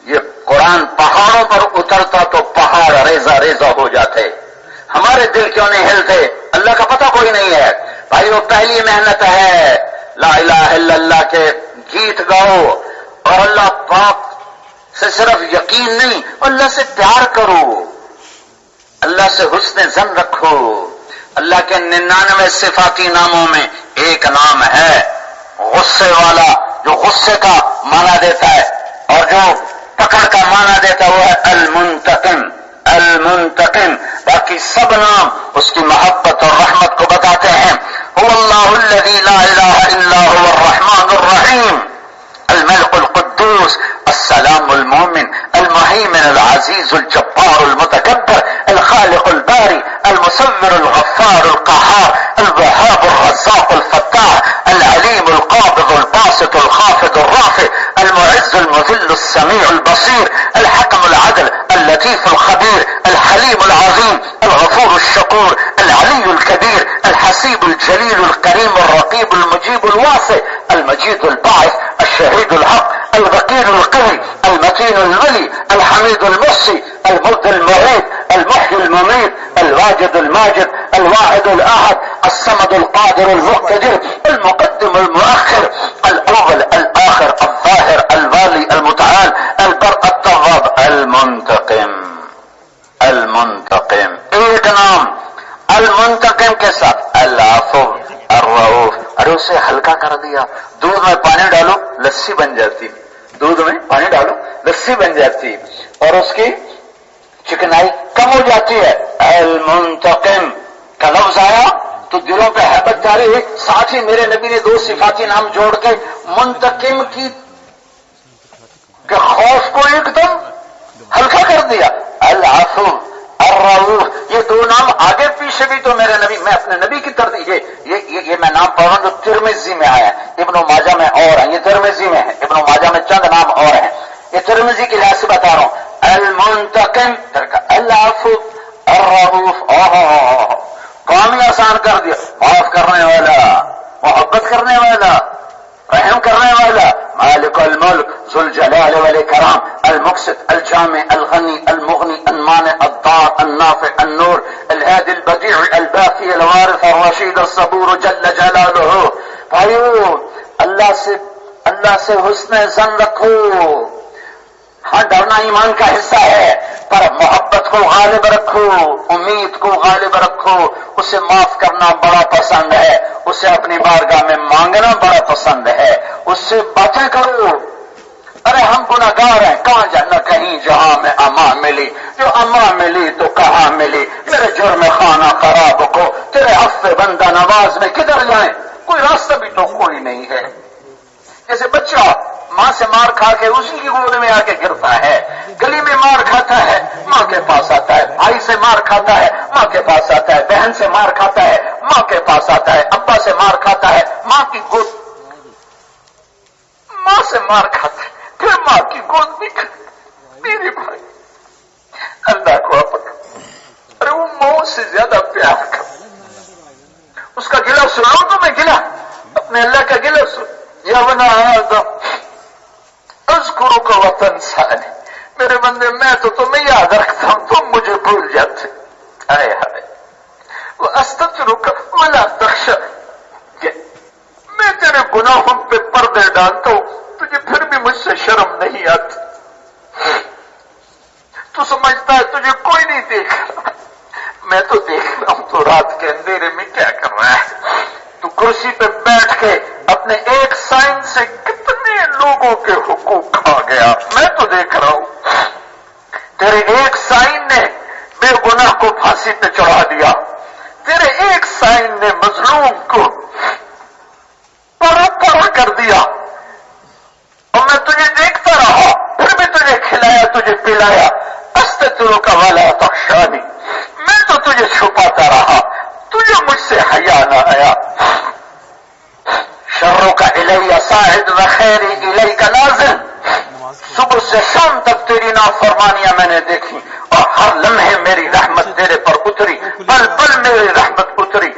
یہ قرآن پہاڑوں پر اترتا تو پہاڑ ریزہ ریزہ ہو جاتے. ہمارے دل کیوں نہیں ہلتے؟ اللہ کا پتہ کوئی نہیں ہے. بھائی وہ پہلی محنت ہے. لا الہ الا اللہ کے گیت گاؤ اور اللہ پاک سے صرف یقین نہیں، اللہ سے پیار کرو، اللہ سے حسن ظن رکھو. اللہ کے 99 صفاتی ناموں میں ایک نام ہے غصے والا، جو غصے کا معنی دیتا ہے اور جو پکڑ کا معنی دیتا ہے وہ ہے المنتقم. المنتقم. باقی سب نام اس کی محبت اور رحمت کو بتاتے ہیں. هو اللہ الذی لا الہ الا هو الرحمن الرحیم الملك القدوس السلام المؤمن المهيمن العزيز الجبار المتكبر الخالق الباري المصور الغفار القهار الوهاب الرزاق الفتاح العليم القابض الباسط الخافض الرافع المعز المذل السميع البصير الحكم العدل اللطيف الخبير الحليم العظيم الغفور الشكور العلي الكبير الحسيب الجليل الكريم الرقيب المجيب الواسع المجيد الباعث الشهيد الحق الوكيل القوي المتين الولي الحميد المحصي المبدي المعيد المحيي المميت الواجد الماجد الواحد الأحد الصمد القادر المقتدر المقدم المؤخر الأول الآخر الظاهر الوالي المتعال البر التواب المنتقم. المنتقم ایک نام المنتقم کے ساتھ العفو الرؤوف. ارے اسے ہلکا کر دیا. دودھ میں پانی ڈالو لسی بن جاتی، دودھ میں پانی ڈالو لسی بن جاتی اور اس کی چکنائی کم ہو جاتی ہے. المنتقم کا لفظ آیا تو دلوں پہ ہیبت جاری ہوئی. ساتھ ہی میرے نبی نے 2 صفاتی نام جوڑ کے منتقم کی کہ خوف کو ایک دم ہلکا کر دیا. العفو الرؤوف، یہ 2 نام آگے پیچھے بھی تو میرے نبی، میں اپنے نبی کی طرف یہ میں نام پڑھ رہا ہوں جو ترمذی میں آیا ہے، ابن ماجہ میں اور ہیں، یہ ترمذی میں ہے، ابن ماجہ میں چند نام اور ہیں، یہ ترمذی کی لحاظ سے بتا رہا ہوں. المنتقم، العفو الرؤوف، کام ہی آسان کر دیا، معاف کرنے والا، محبت کرنے والا، رحم کرنے والا، مالک الملک ذو الجلال والاکرام، المقسط الجامع الغنی المغنی المانع الضار النافع النور الهادي البديع الباقي الوارث الرشید الصبور جل جلالہ. بھائیو اللہ سے حسن ظن رکھو. ہاں ڈرنا ایمان کا حصہ ہے، پر محبت کو غالب رکھو، امید کو غالب رکھو. اسے معاف کرنا بڑا پسند ہے، اسے اپنی بارگاہ میں مانگنا بڑا پسند ہے، اس سے باتیں کرو. ارے ہم گناہگار ہیں، کہاں جانا، کہیں جہاں میں امان ملی، جو امان ملی تو کہاں ملی. میرے جرم خانہ خراب کو تیرے عفو بندہ نواز میں کدھر جائیں، کوئی راستہ بھی تو کوئی نہیں ہے. جیسے بچہ ماں سے مار کھا کے اسی کی گود میں آ کے گرتا ہے، گلی میں مار کھاتا ہے ماں کے پاس آتا ہے، بھائی سے مار کھاتا ہے ماں کے پاس آتا ہے، بہن سے مار کھاتا ہے ماں کے پاس آتا ہے، ابا سے مار کھاتا ہے ماں کی گود، ماں سے مار کھاتا ہے پھر ماں کی گود بھی کھاتا. میرے بھائی اللہ کو اپنا، ارے وہ موت سے زیادہ پیار کر، اس کا گلہ سنو تو میں گلہ اپنے اللہ کا گلہ سن. یا بنا آدم اذکرک وتنسانی، میرے بندے میں تو تمہیں یاد رکھتا ہوں، تم مجھے بھول جاتے. ہائے ہائے واستغفرک ولا تخشى، میں تیرے گناہوں پہ پردے ڈالتا ہوں، تجھے پھر بھی مجھ سے شرم نہیں آتی. تو سمجھتا ہے تجھے کوئی نہیں دیکھ رہا، میں تو دیکھ رہا ہوں تو رات کے اندھیرے میں کیا کر رہا ہے. تو کرسی پہ بیٹھ کے اپنے ایک سائن سے کتنے لوگوں کے حقوق کھا گیا، میں تو دیکھ رہا ہوں. تیرے ایک سائن نے بے گناہ کو پھانسی پہ چڑھا دیا، تیرے ایک سائن نے مظلوم کو پڑا پڑا کر دیا، اور میں تجھے دیکھتا رہا، پھر بھی تجھے کھلایا، تجھے پلایا. استغفرک ولا تخشانی، میں تو تجھے چھپاتا رہا، تجھے مجھ سے حیا نہ آیا. شرک الی صاعد وخیری الیک نازل، صبح سے شام تک تیری نافرمانیاں میں نے دیکھی، اور ہر لمحے میری رحمت تیرے پر اتری، پل پل میری رحمت اتری،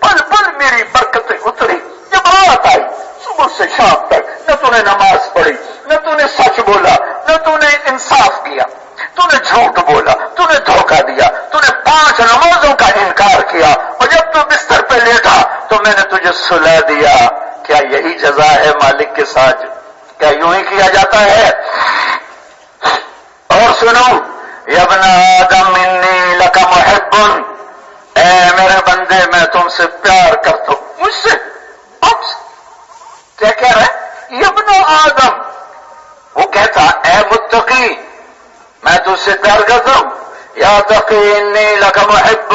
پل پل میری برکتیں اتری. جب رات آئی صبح سے شام تک نہ تو نے نماز پڑھی، نہ تو نے سچ بولا، نہ تو نے انصاف کیا، تو نے جھوٹ بولا، تو نے دھوکہ دیا، تو نے 5 نمازوں کا انکار کیا، اور جب تو بستر پہ لیٹا تو میں نے تجھے سلا دیا. کیا یہی جزا ہے مالک کے ساتھ؟ کیا یوں ہی کیا جاتا ہے؟ اور سنو، یا ابن آدم انی لک محب، اے میرے بندے میں تم سے پیار کرتا ہوں. مجھ سے آپ سے کیا کہہ رہا ہے؟ یا ابن آدم، وہ کہتا اے متقی میں تجھ سے پیار کرتا ہوں. یا تقی انی لک محب،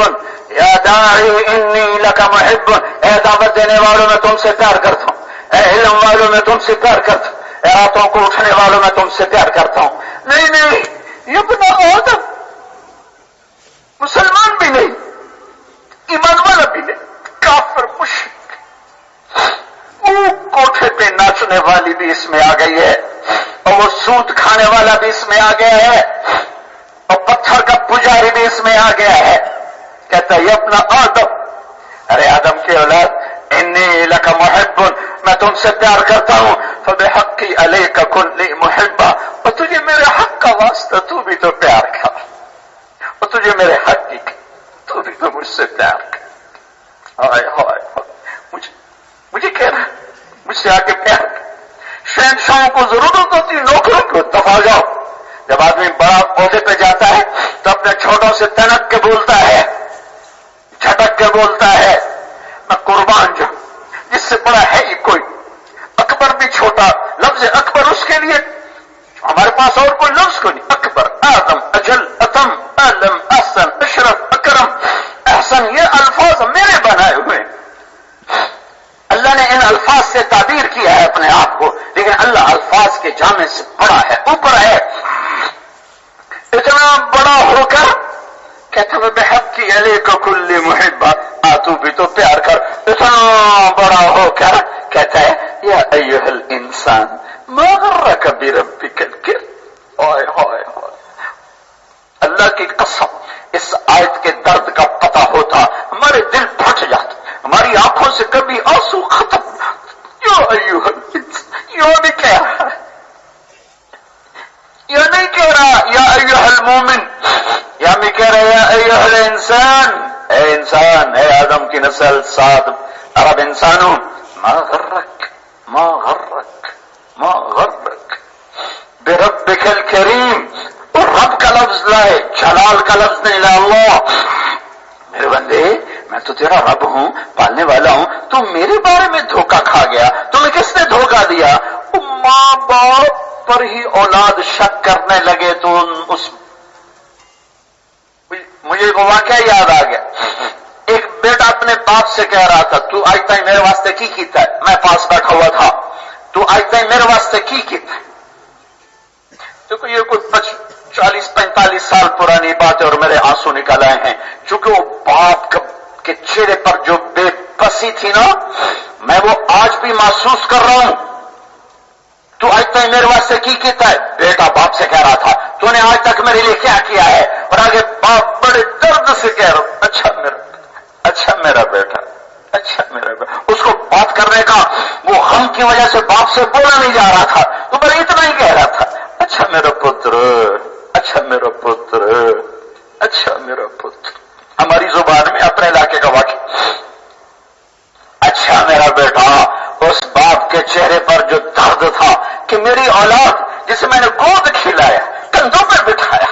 یا داعی انی لک محب، اے دعوت دینے والوں میں تم سے پیار کرتا ہوں، اے علم والوں میں تم سے پیار کرتا ہوں، اے راتوں کو اٹھنے والوں میں تم سے پیار کرتا ہوں. نہیں نہیں، یہ ابن آدم مسلمان بھی نہیں، ایمان والا بھی نہیں، کافر مشرک، وہ کوٹھے پہ ناچنے والی بھی اس میں آ گئی ہے، اور وہ سود کھانے والا بھی اس میں آ گیا ہے، اور پتھر کا پجاری بھی اس میں آ گیا ہے. کہتا ہے اپنا آدم، ارے آدم کی اولاد، انی لک محب، میں تم سے پیار کرتا ہوں، فبحقی علیک کن لی محبا، اور تجھے میرے حق کا واسطہ تو بھی تو پیار کر، اور تجھے میرے حق کی تو بھی تو مجھ سے پیار کر. ہائے ہائے، مجھے کہہ رہا مجھ سے آ کے پیار کر. شہنشاہوں کو ضرورت ہوتی نوکروں کو، دفع جاؤ. جب آدمی بڑا عہدے پہ جاتا ہے تو اپنے چھوٹوں سے تنک کے بولتا ہے، جھٹک کے بولتا ہے، میں قربان جاؤں، جس سے بڑا ہے ہی کوئی. اکبر بھی چھوٹا، لفظ اکبر اس کے لیے ہمارے پاس اور کوئی لفظ کو نہیں. اکبر، اعظم، اجل، اتم، عالم، احسن، اشرف، اکرم، احسن، یہ الفاظ میرے بنائے ہوئے. سے تعبیر کیا ہے اپنے آپ کو، لیکن اللہ الفاظ کے جامع سے بڑا ہے، اوپر ہے. اتنا بڑا ہو کر کہتا میں بحق کی علی کو کل محبہ، تو بھی تو پیار کر. اتنا بڑا ہو کر کہتا ہے یا ایھا الانسان ما غرک بربک الکریم. اوئے ہوئے ہوئے، اللہ کی قسم اس آیت کے درد کا پتہ ہوتا ہمارے دل پھٹ جاتے، ہماری آنکھوں سے کبھی آنسو ختم. یا ایھا الانسان، یہ نہیں کہہ رہا، یہ نہیں کہہ رہا یا ایھا المومن، یا میں کہہ رہا یا ایھا الانسان، اے انسان، اے آدم کی نسل، سات عرب انسانوں، ما غرک ما غرک ما غرک بربک الکریم. اور رب کا لفظ لائے، جلال کا لفظ نہیں لائے. اللہ میرے بندے میں تو تیرا رب ہوں، پالنے والا ہوں، تو میرے بارے میں دھوکہ کھا گیا. تمہیں کس نے دھوکہ دیا؟ ماں باپ پر ہی اولاد شک کرنے لگے تو اس مجھے وہ واقعہ یاد آ گیا. ایک بیٹا اپنے باپ سے کہہ رہا تھا تو آج تک میرے واسطے کی کیتا ہے؟ میں پاس بیٹھا ہوا تھا. تو آج تک میرے واسطے کی کیتا ہے؟ دیکھو یہ کچھ 40-45 سال پرانی بات ہے اور میرے آنسو نکل آئے ہیں، چونکہ وہ باپ کے چہرے پر جو بے بسی تھی نا، میں وہ آج بھی محسوس کر رہا ہوں. تو آج تک میرے واسطے کی کیتا ہے؟ بیٹا باپ سے کہہ رہا تھا تو نے آج تک میرے لیے کیا کیا ہے؟ اور آگے باپ بڑے درد سے کہہ رہا ہوں اچھا میرا بیٹا، اچھا میرا بیٹا. اس کو بات کرنے کا وہ غم کی وجہ سے باپ سے بولا نہیں جا رہا تھا، تو بس اتنا ہی کہہ رہا تھا اچھا میرا پتر، اچھا میرا پتر، اچھا میرا پتر. ہماری زبان میں اپنے علاقے کا واقعہ، اچھا میرا بیٹا. اس باپ کے چہرے پر جو درد تھا کہ میری اولاد جسے میں نے گود کھلایا، کندھوں پر بٹھایا،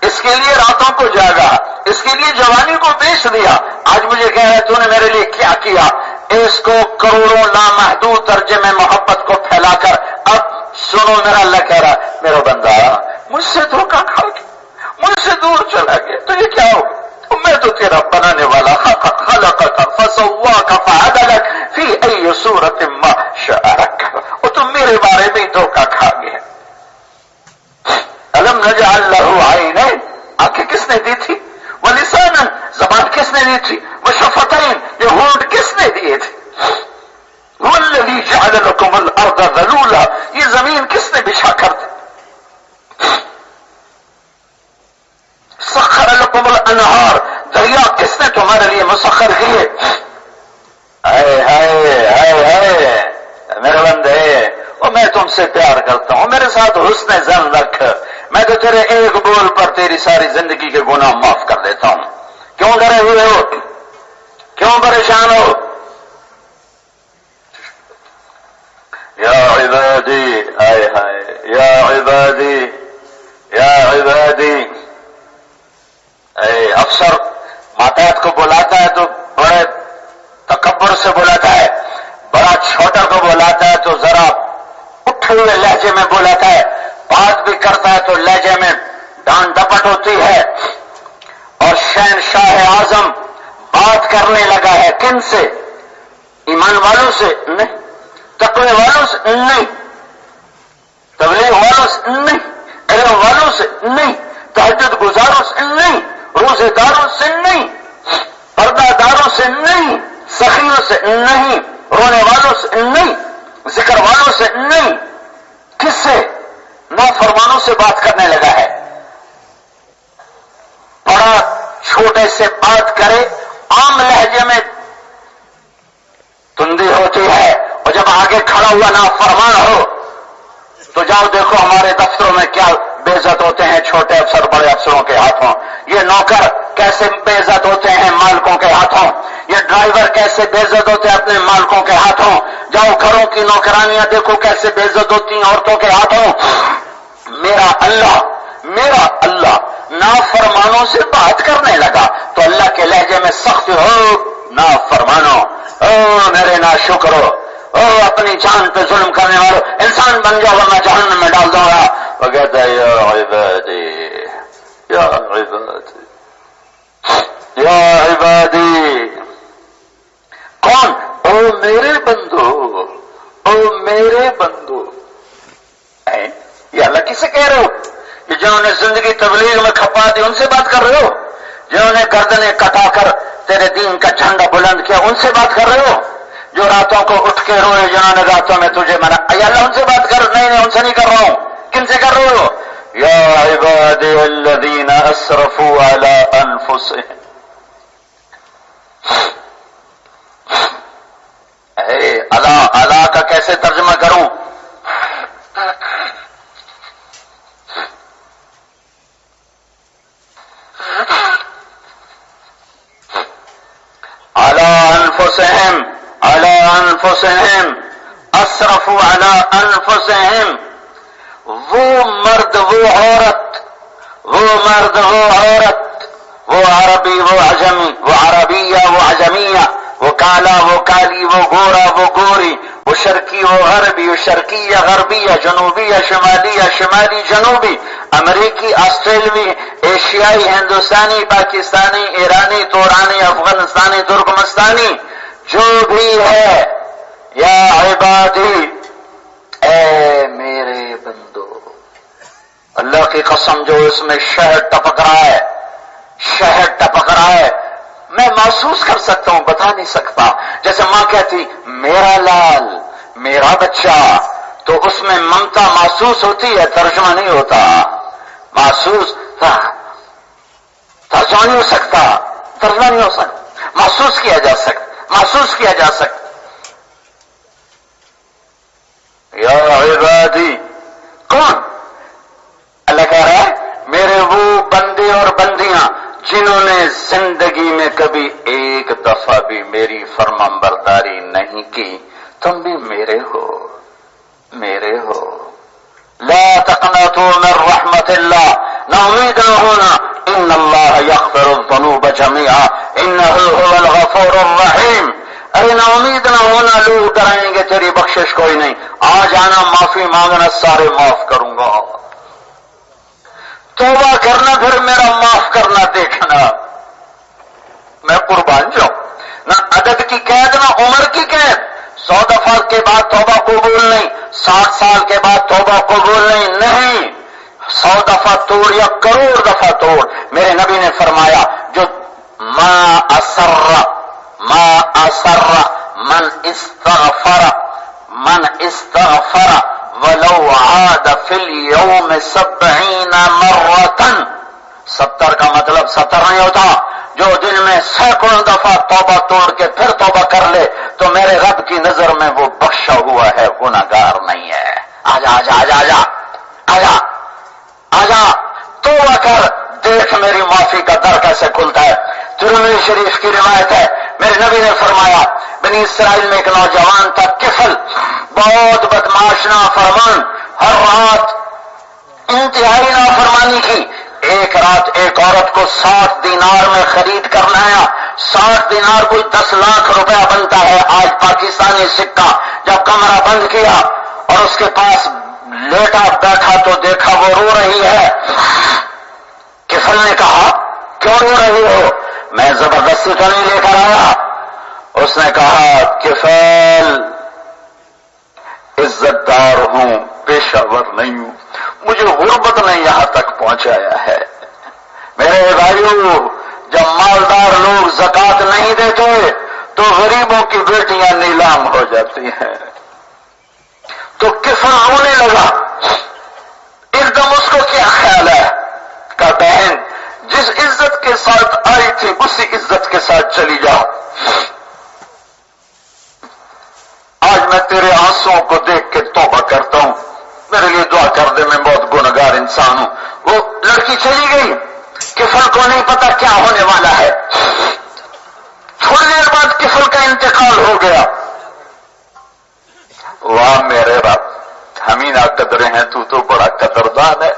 اس کے لیے راتوں کو جاگا، اس کے لیے جوانی کو بیچ دیا، آج مجھے کہہ رہا ہے تو نے میرے لیے کیا کیا؟ اس کو کروڑوں لامحدود درجے میں محبت کو پھیلا کر اب سنو میرا اللہ کہہ رہا میرا بندہ مجھ سے دھوکہ کھا کے مجھ سے دور چلا گیا تو یہ کیا ہو؟ میں تو تیرا بنانے والا خلقک فسواک فعدلک فی ای صورت ما شاء رکب، اور تم میرے بارے میں دھوکہ کھا گئے. الم نجعل لہ عینین، آنکھیں کس نے دی تھی؟ ولسانا، زبان کس نے دی تھی؟ وشفتین، یہ ہونٹ کس نے دیے تھے؟ والذی جعل لکم الارض ذلولا، یہ زمین کس نے بچھا کر دی؟ سخر لکم الانہار، دریا کس نے تمہارے لیے مسخر کیے؟ اے ہائے میرے بندے، اور میں تم سے پیار کرتا ہوں، میرے ساتھ حسن ظن رکھ، میں تو تیرے ایک بول پر تیری ساری زندگی کے گناہ معاف کر دیتا ہوں. کیوں ڈرے ہوئے ہو؟ کیوں پریشان ہو؟ یا عبادی، آئے ہائے یا عبادی یا عبادی. اے افسر ماتحت کو بلاتا ہے تو بڑے تکبر سے بلاتا ہے، بڑا چھوٹا کو بلاتا ہے تو ذرا اٹھے ہوئے لہجے میں بلاتا ہے، بات بھی کرتا ہے تو لہجے میں ڈانٹ ڈپٹ ہوتی ہے. اور شہنشاہ اعظم بات کرنے لگا ہے کن سے؟ ایمان والوں سے نہیں، تقوی والوں سے نہیں، تبلیغ والوں سے نہیں، علم والوں سے نہیں، تہجد گزاروں سے نہیں، روزے داروں سے نہیں، پردہ داروں سے نہیں، سخیوں سے نہیں، رونے والوں سے نہیں، ذکر والوں سے نہیں. کس سے؟ نافرمانوں سے بات کرنے لگا ہے. بڑا چھوٹے سے بات کرے عام لہجے میں تندی ہوتی ہے، اور جب آگے کھڑا ہوا نافرمان ہو تو جاؤ دیکھو ہمارے دفتروں میں کیا بے عزت ہوتے ہیں چھوٹے افسر بڑے افسروں کے ہاتھوں، یہ نوکر کیسے بے عزت ہوتے ہیں مالکوں کے ہاتھوں، یہ ڈرائیور کیسے بے عزت ہوتے ہیں اپنے مالکوں کے ہاتھوں. جاؤ گھروں کی نوکرانیاں دیکھو کیسے بے عزت ہوتی ہیں عورتوں کے ہاتھوں. میرا اللہ نافرمانوں سے بات کرنے لگا تو اللہ کے لہجے میں سخت ہو نافرمانو، او میرے ناشکرو، او اپنی جان پہ ظلم کرنے والوں، انسان بن جاؤ ورنہ جہنم میں ڈال دوں گا. وہ کہتا ہے یا عبادی یا عبادی یا عبادی. کون؟ او میرے بندو، تبلیغ میں کھپا دی ان سے بات کر رہے ہو؟ جنہوں نے گردنیں کٹا کر تیرے دین کا جھنڈا بلند کیا ان سے بات کر رہے ہو؟ جو راتوں کو اٹھ کے روئے جنہوں نے راتوں میں تجھے منا، یا اللہ ان سے بات کر؟ نہیں ان سے نہیں کر رہا ہوں. کن سے کر رہے ہو؟ یا عبادی الذین اسرفوا علی انفسہم. اللہ کا کیسے ترجمہ کروں؟ علی انفسہم اسرفوا علی انفسہم. وہ مرد وہ عورت، وہ عربی وہ عجمی، وہ عربیہ وہ عجمیہ، وہ کالا وہ کالی، وہ گورا وہ گوری، وہ شرقی وہ غربی، وہ شرقیہ غربیہ، جنوبیہ شمالیہ، شمالی جنوبی، امریکی آسٹریلوی، ایشیائی، ہندوستانی، پاکستانی، ایرانی، تورانی، افغانستانی، ترکمستانی، جو بھی ہے. یا عبادی، اے میرے بندو، اللہ کی قسم جو اس میں شہد ٹپک رہا ہے میں محسوس کر سکتا ہوں، بتا نہیں سکتا. جیسے ماں کہتی میرا لال میرا بچہ، تو اس میں ممتا محسوس ہوتی ہے، ترجمہ نہیں ہوتا. محسوس ترجمہ نہیں ہو سکتا، محسوس کیا جا سکتا. یا عبادی، کون؟ اللہ کہہ رہا ہے میرے وہ بندے اور بندیاں جنہوں نے زندگی میں کبھی ایک دفعہ بھی میری فرمانبرداری نہیں کی. تم بھی میرے ہو. لا تقنطوا من رحمت اللہ، نہ امید نہ ہونا. ان اللہ یغفر الذنوب جميعا انہ هو الغفور الرحیم. ارے نہ امید نہ ہونا لوگ کرائیں گے تیری بخشش کوئی نہیں. آ جانا، معافی مانگنا، سارے معاف کروں گا. توبہ کرنا، پھر میرا معاف کرنا دیکھنا. میں قربان جاؤں. نہ عدد کی قید نہ عمر کی قید. 100 دفعہ کے بعد توبہ قبول نہیں، 60 سال کے بعد توبہ قبول نہیں. 100 دفعہ توڑ یا کروڑ دفعہ توڑ. میرے نبی نے فرمایا جو ما اصر من استغفر ولو عاد فی اليوم 70 مرة. 70 کا مطلب 70 نہیں ہوتا. جو دن میں سینکڑوں دفعہ توبہ توڑ کے پھر توبہ کر لے تو میرے رب کی نظر میں وہ بخشا ہوا ہے، گناہگار نہیں ہے. آجا توبہ کر، دیکھ میری معافی کا در کیسے کھلتا ہے. ترمذی شریف کی روایت ہے، میرے نبی نے فرمایا بنی اسرائیل میں ایک نوجوان تھا کفل، بہت بدماش نافرمان، ہر رات انتہائی نافرمانی کی. ایک رات ایک عورت کو 60 دینار میں خرید کرنا آیا. 60 دینار کوئی 10 لاکھ روپیہ بنتا ہے آج پاکستانی سکہ. جب کمرہ بند کیا اور اس کے پاس لیٹا بیٹھا تو دیکھا وہ رو رہی ہے. کفل نے کہا کیوں رو رہی ہو؟ میں زبردستی تو نہیں لے کر آیا. اس نے کہا کفل عزت دار ہوں، پیشہ ور نہیں ہوں، مجھے غربت نے یہاں تک پہنچایا ہے. میرے بھائیوں، جب مالدار لوگ زکات نہیں دیتے تو غریبوں کی بیٹیاں نیلام ہو جاتی ہیں. تو کفن رونے لگا. ایک دم اس کو کیا خیال ہے کہ بہن جس عزت کے ساتھ آئی تھی اسی عزت کے ساتھ چلی جاؤ. آج میں تیرے آنسوؤں کو دیکھ کے توبہ کرتا ہوں، میرے لیے دعا کر دے، میں بہت گنہگار انسان ہوں. وہ لڑکی چلی گئی. کفل کو نہیں پتا کیا ہونے والا ہے. تھوڑی دیر بعد کفل کا انتقال ہو گیا. واہ میرے رب، ہم ہی نہ قدرے ہیں، تو بڑا قدردان ہے.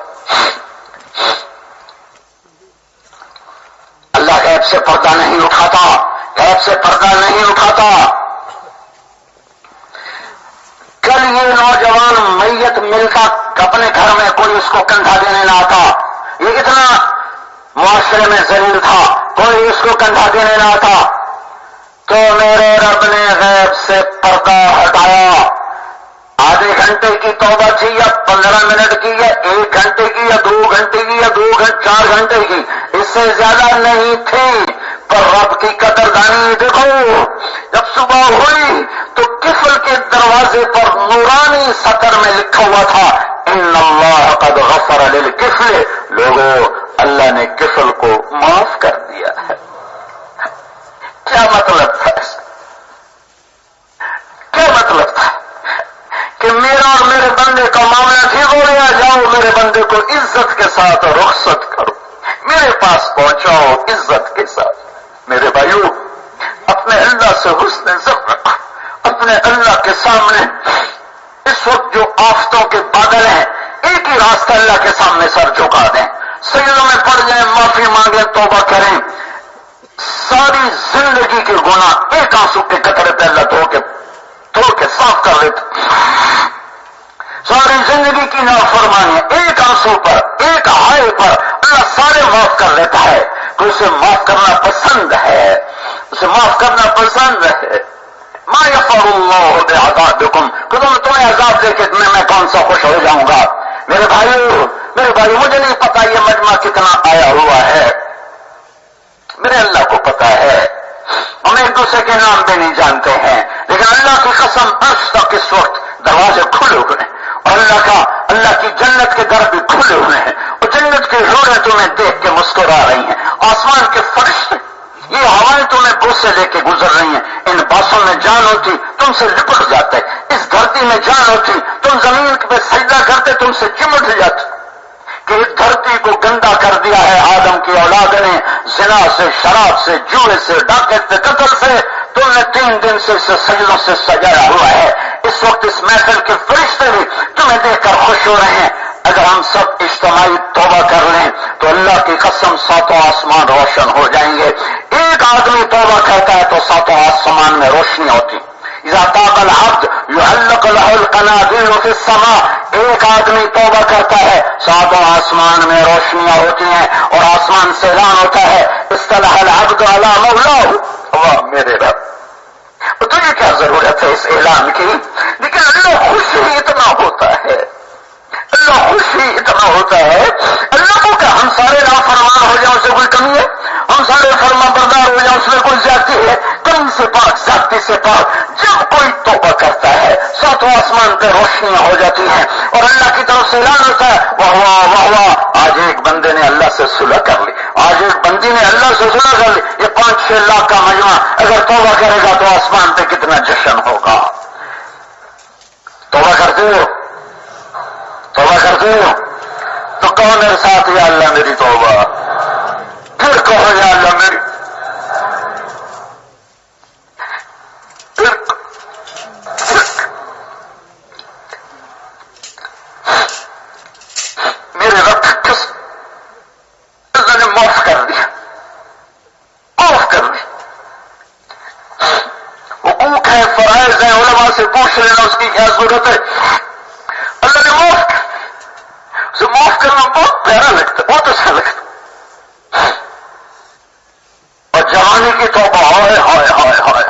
اللہ غیب سے پردہ نہیں اٹھاتا. کل یہ نوجوان میت ملتا اپنے گھر میں کوئی اس کو کندھا دینے نہ آتا. یہ اتنا معاشرے میں ذلیل تھا، کوئی اس کو کندھا دینے نہ آتا. تو میرے رب نے غیب سے پردہ ہٹایا. آدھے گھنٹے کی توبہ تھی یا 15 منٹ کی یا 1 گھنٹے کی یا 2 گھنٹے کی یا 4 گھنٹے کی، اس سے زیادہ نہیں تھی، پر رب کی قدردانی دیکھو، جب صبح ہوئی تو قفل کے دروازے پر نورانی سطر میں لکھا ہوا تھا ان اللہ قد غفر للقفل، لوگوں اللہ نے قفل کو معاف کر دیا ہے۔ کیا مطلب تھا اس کا؟ کیا مطلب تھا؟ کہ میرا اور میرے بندے کا معاملہ ٹھیک ہو گیا، جاؤ میرے بندے کو عزت کے ساتھ رخصت کرو، میرے پاس پہنچاؤ عزت کے ساتھ۔ میرے بھائیو، اپنے اللہ سے حسن ظن رکھو، اپنے اللہ کے سامنے اس وقت جو آفتوں کے بادل ہیں، ایک ہی راستہ اللہ کے سامنے سر جھکا دیں، سجدوں میں پڑ جائیں، معافی مانگیں، توبہ کریں، ساری زندگی کے گناہ ایک آنسو کے قطرے پہ اللہ دھو کے صاف کر لیتا، ساری زندگی کی نافرمانی ایک آنسو پر، ایک ہائے پر اللہ سارے معاف کر لیتا ہے، کہ اسے معاف کرنا پسند ہے، اسے معاف کرنا پسند ہے۔ ما یفعل اللہ بعذابکم، کہ تمہیں عذاب دے کے میں کون سا خوش ہو جاؤں گا۔ میرے بھائیو، مجھے نہیں پتا یہ مجمع کتنا آیا ہوا ہے، میرے اللہ کو پتا ہے، ہم ایک دوسرے کے نام بھی نہیں جانتے ہیں، لیکن اللہ کی قسم عرش تک اس وقت دروازے کھلے ہوئے ہیں، اور اللہ کی جنت کے در بھی کھلے ہوئے ہیں، اور جنت کی حوریں تمہیں دیکھ کے مسکرا رہی ہیں، آسمان کے فرشتے، یہ ہوائیں تمہیں بوسے لے کے گزر رہی ہیں، ان باسوں میں جان ہوتی تم سے لپٹ جاتے، اس دھرتی میں جان ہوتی تم زمین پہ سجدہ کرتے، تم سے چمٹ جاتے، کہ اس دھرتی کو گندا کر دیا ہے آدم کی اولاد نے، زنا سے، شراب سے، جوئے سے، ڈاکے سے، قتل سے، تم نے 3 دن سے اسے سجدوں سے سجایا ہوا ہے۔ اس وقت اس محفل کے فرشتے بھی تمہیں دیکھ کر خوش ہو رہے ہیں۔ اگر ہم سب اجتماعی توبہ کر لیں تو اللہ کی قسم 7 آسمان روشن ہو جائیں گے۔ ایک آدمی توبہ کرتا ہے تو 7 آسمان میں روشنی ہوتی۔ اذا تاب العبد يعلق له القناديل في السماء، ایک آدمی توبہ کرتا ہے 7 آسمان میں روشنیاں ہوتی ہیں، اور آسمان سے اعلان ہوتا ہے اصطلح العبد على مولاه، واہ میرے رب، تو یہ کیا ضرورت ہے اس اعلان کی؟ لیکن اللہ خوش ہی اتنا ہوتا ہے، اللہ خوش ہی اتنا ہوتا ہے، اللہ کو کہ ہم سارے نافرمان ہو جائیں، اسے کوئی کمی ہے؟ ہم سارے فرما بردار ہو جائیں، اس میں کوئی زیادتی ہے؟ کمی سے پاک، زیادتی سے پاک۔ جب کوئی توبہ کرتا ہے 7 آسمان پہ روشنیاں ہو جاتی ہیں، اور اللہ کی طرف سے اعلان ہوتا ہے واہ واہ واہ واہ، آج ایک بندے نے اللہ سے صلح کر لی، آج ایک بندی نے اللہ سے صلح کر لی۔ یہ 5-6 لاکھ کا مجمع اگر توبہ کرے گا تو آسمان پہ کتنا جشن ہوگا۔ توبہ کرتے ہو؟ توبہ کرتے ہو تو کہو میرے ساتھ یا اللہ میری توبہ، پھر کہو یا اللہ میری، میرے رب کس نے معاف کر دیا، معاف کر دیا۔ حقوق ہے، فرائض ہیں، علماء سے پوچھ لینا اس کی کیا ضرورت ہے، اللہ نے معاف کر، اسے معاف کرنا بہت پیارا لگتا، بہت اچھا لگتا۔ اور جوانی کی توبہ، ہائے ہائے ہائے ہائے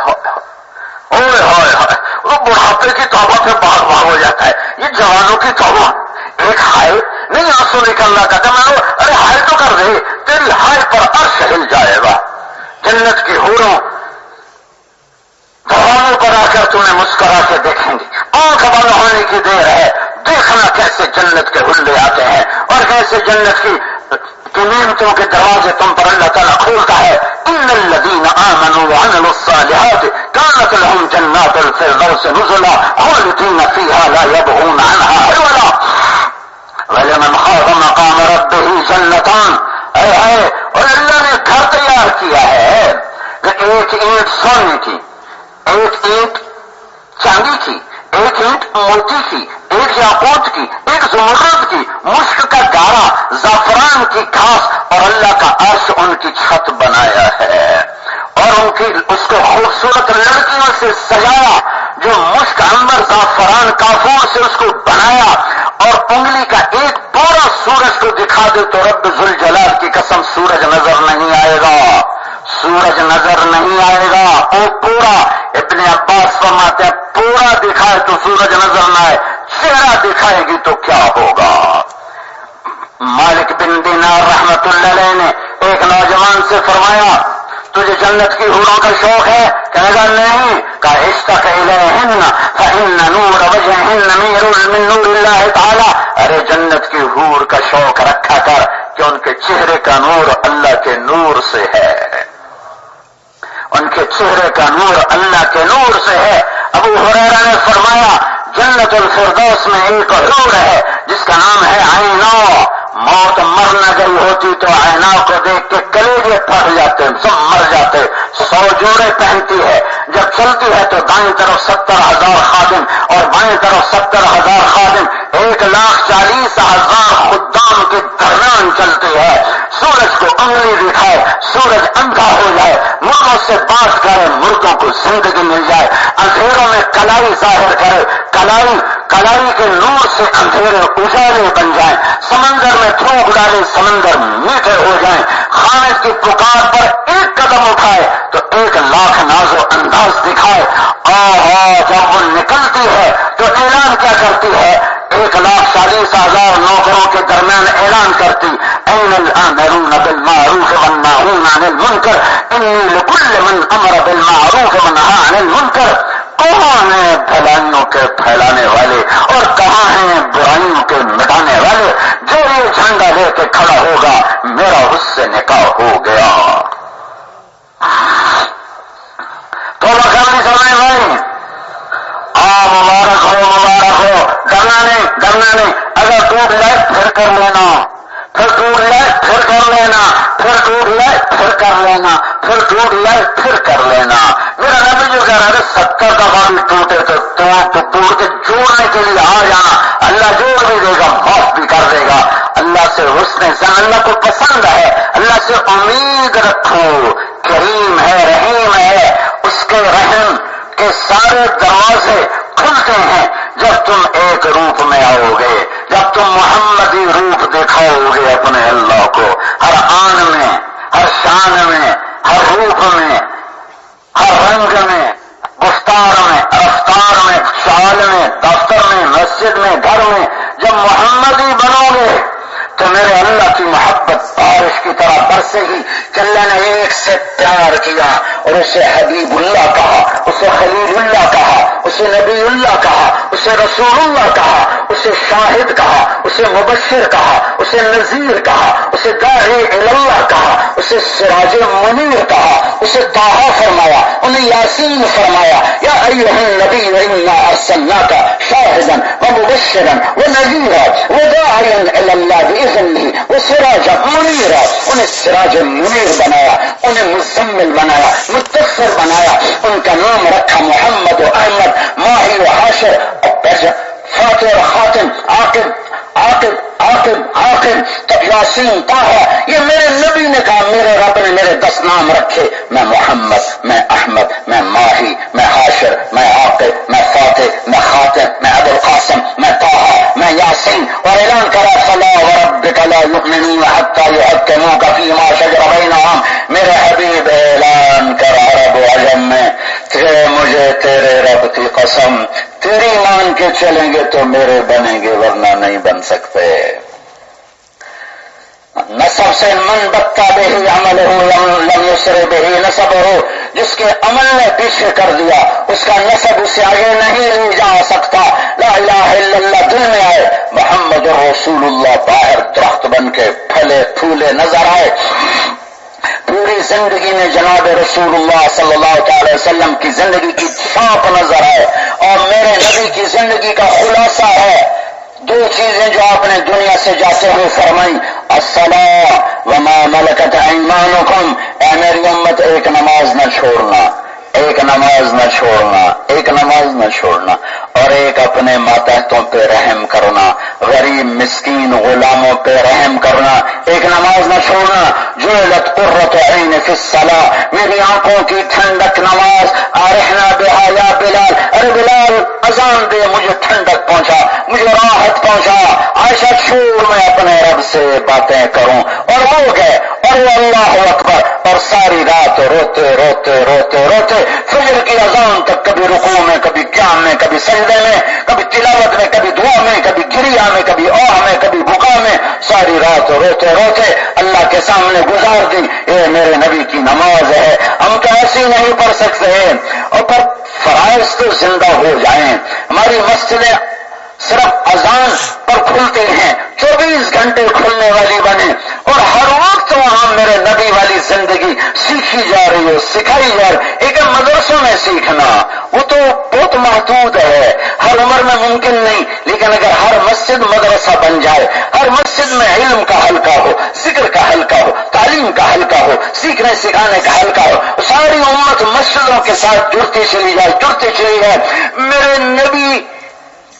ہائے ہائے ہائے، وہ بڑھاپے کی توبہ پہ بھاگ بھاگ ہو جاتا ہے، یہ جوانوں کی توبہ ایک ہائے نہیں، آنسو نکلنا کہتا میں ارے ہائے تو کر دے، تیری ہائے پر عرش ہل جائے گا، جنت کی حوروں دوانوں پر آ کر تمہیں مسکرا کے دیکھیں گی، آنکھ بند ہونے کی دیر ہے، دیکھنا کیسے جنت کے حلے آتے ہیں، اور کیسے جنت کی نعمتوں کے دروازے تم پر اللہ تعالیٰ کھولتا ہے۔ ان الذین آمنوا وعملوا الصالحات كانت لهم جنات الفردوس نزلا خالدین فیہا لا یبغون عنہا حولا ولمن خاف مقام ربہ جنتان، اور اللہ نے گھر تیار کیا ہے کہ ایک اینٹ سونے کی، ایک اینٹ چاندی کی، ایک اینٹ موتی کی، ایک یاقوت کی، ایک زمرد کی، مشک کا گارا، زعفران کی گھاس، اور اللہ کا عرش ان کی چھت بنایا ہے، اور ان کی اس کو خوبصورت لڑکیوں سے سجایا، جو مشک، عنبر، زعفران، کافور سے اس کو بنایا، اور انگلی کا ایک پورا سورج کو دکھا دے تو رب ذوالجلال کی قسم سورج نظر نہیں آئے گا، سورج نظر نہیں آئے گا، وہ پورا، ابن عباس فرماتے ہیں پورا دکھائے تو سورج نظر نہ آئے، چہرہ دکھائے گی تو کیا ہوگا؟ مالک بن دینار رحمت اللہ علیہ نے ایک نوجوان سے فرمایا تجھے جنت کی حوروں کا شوق ہے؟ کہنے لگا نہیں. کہا اشتاق الیہن فإن نور وجہہن من نور اللہ تعالی. ارے جنت کی حور کا شوق رکھا کر کہ ان کے چہرے کا نور اللہ کے نور سے ہے، ان کے چہرے کا نور اللہ کے نور سے ہے. ابو ہریرہ نے فرمایا جنت الفردوس میں ایک حور ہے جس کا نام ہے عینا. موت مر نہ گئی ہوتی تو عینا کو دیکھ کے کلیجے پھٹ جاتے، سب مر جاتے. 100 جوڑے پہنتی ہے، جب چلتی ہے تو دائیں طرف 70,000 خادم اور بائیں طرف 70,000 خادم، 1,40,000 خدام کے درمیان چلتی ہے. سورج کو انگلی دکھائے سورج اندھا ہو جائے، مردوں سے بات کرے مردوں کو زندگی مل جائے، اندھیروں میں کلائی ظاہر کرے کلائی کے نور سے اندھیرے اجالے بن جائیں، سمندر میں تھوک ڈالے سمندر میٹھے ہو جائیں. خالد کی پکار پر ایک قدم اٹھائے تو 1,00,000 ناز و انداز دکھائے. جب وہ نکلتی ہے تو اعلان کیا کرتی ہے؟ 1,40,000 نوکروں کے درمیان اعلان کرتی این الآمرون بالمعروف والناہون عن المنکر انی لکل من امر بالمعروف ونہا عن المنکر. کون ہیں بھلائیوں کے پھیلانے والے اور کہاں ہیں برائیوں کے مٹانے والے؟ جو یہ جھنڈا لے کے کھڑا ہوگا میرا اس سے نکاح ہو گیا. تو لکھنی سمجھ بھائی مبارک ہو. ڈرنا نہیں. اگر ٹوٹ جائے پھر کر لینا، پھر ٹوٹ جائے پھر کر لینا، پھر ٹوٹ جائے پھر کر لینا، پھر ٹوٹ جائے پھر کر لینا. میرا نبی جو کہہ رہا ہے 70 دفعہ بھی ٹوٹے تو توڑ کے جوڑنے کے لیے آ جانا. اللہ جوڑ بھی دے گا، معاف بھی کر دے گا. اللہ سے حسن زن اللہ کو پسند ہے، اللہ سے امید رکھو. کریم ہے، رحیم ہے. اس کے رحم کے سارے دروازے کھلتے ہیں جب تم ایک روپ میں آؤ گے، جب تم محمدی روپ دکھاؤ گے اپنے اللہ کو. ہر آن میں، ہر شان میں، ہر روپ میں، ہر رنگ میں، گفتار میں، رفتار میں، چال میں، دفتر میں، مسجد میں، گھر میں جب محمدی بنو گے تو میرے اللہ کی محبت بارش کی طرح برسے گی کہ اللہ نے ایک سے پیار کیا اور اسے حبیب اللہ کہا، اسے خلیل اللہ کہا، اسے نبی اللہ کہا، اسے رسول اللہ کہا، اسے شاہد کہا، اسے مبشر کہا، اسے نذیر کہا، اسے داعی اللہ کہا، اسے سراج منیر کہا، اسے طٰہٰ فرمایا، انہیں یاسین فرمایا. یا ایھا النبی انا ارسلناک شاہدا ومبشرا ونذیرا وداعیا الی اللہ باذنہ وسراجا منیرا. انہیں سراج منیر بنایا، انہیں مزمل بنایا، مدثر بنایا. ان کا نام رکھا محمد و احمد، ماہی و حاشر، فاتح و خاتم، عاقب تب یاسین طٰہٰ. یہ میرے نبی نے کہا، میرے رب نے میرے 10 نام رکھے. میں محمد، میں احمد، میں ماہی، میں حاشر، میں عاقب، میں فاتح، میں خاتم، میں ابو القاسم، میں طٰہٰ، میں یاسین. اور اعلان کرا فلا وربک لا یؤمنون حتی یحکموک فیما شجر بینہم. میرے حبیب اعلان کر عرب و عجم میں کہ مجھے تیرے رب کی قسم تیری مان کے چلیں گے تو میرے بنیں گے ورنہ نہیں بن سکتے. نسب سے من بتا بے ہی عمل ہو لم یسر بے ہی نسب ہو. جس کے عمل نے پیچھے کر دیا اس کا نسب اسے آگے نہیں لے جا سکتا. لا الہ الا اللہ دل میں آئے، محمد رسول اللہ باہر درخت بن کے پھلے پھولے نظر آئے. پوری زندگی میں جناب رسول اللہ صلی اللہ تعالی وسلم کی زندگی کی چھاپ نظر آئے. اور میرے نبی کی زندگی کا خلاصہ ہے 2 چیزیں جو آپ نے دنیا سے جاتے ہوئے فرمائی، الصلاۃ وما ملکت ایمانکم. اے میری امت ایک نماز نہ چھوڑنا، ایک نماز نہ چھوڑنا، ایک نماز نہ چھوڑنا. اور ایک اپنے ماتحتوں پہ رحم کرنا، غریب مسکین غلاموں پہ رحم کرنا. ایک نماز نہ چھوڑنا. جعلت قرۃ عین فی الصلاۃ. میری آنکھوں کی ٹھنڈک نماز. ارحنا بہا یا بلال. ارے بلال اذان دے، مجھے ٹھنڈک پہنچا، مجھے راحت پہنچا. عائشہ چھوڑ میں اپنے رب سے باتیں کروں. اور وہ گئے اور وہ اللہ اکبر. اور ساری رات روتے روتے روتے روتے فجر کی اذان تک، کبھی رکوع میں، کبھی قیام میں، کبھی کبھی سجدے میں، کبھی تلاوت میں، کبھی دعا میں، کبھی گریا میں، کبھی آہ میں، کبھی بکا میں، ساری رات روتے روتے اللہ کے سامنے گزار دی. یہ میرے نبی کی نماز ہے. ہم تو ایسی نہیں پڑھ سکتے ہیں. اور پر فرائض تو زندہ ہو جائیں. ہماری مسجدیں صرف اذان پر کھلتی ہیں، 24 گھنٹے کھلنے والی بنے، اور ہر وقت وہاں میرے نبی والی زندگی سیکھی جا رہی ہو، سکھائی جا رہی. ایک مدرسوں میں سیکھنا وہ تو بہت محدود ہے، ہر عمر میں ممکن نہیں، لیکن اگر ہر مسجد مدرسہ بن جائے، ہر مسجد میں علم کا حلقہ ہو، ذکر کا حلقہ ہو، تعلیم کا حلقہ ہو، سیکھنے سکھانے کا حلقہ ہو، ساری امت مسجدوں کے ساتھ جڑتی چلی جائے. میرے نبی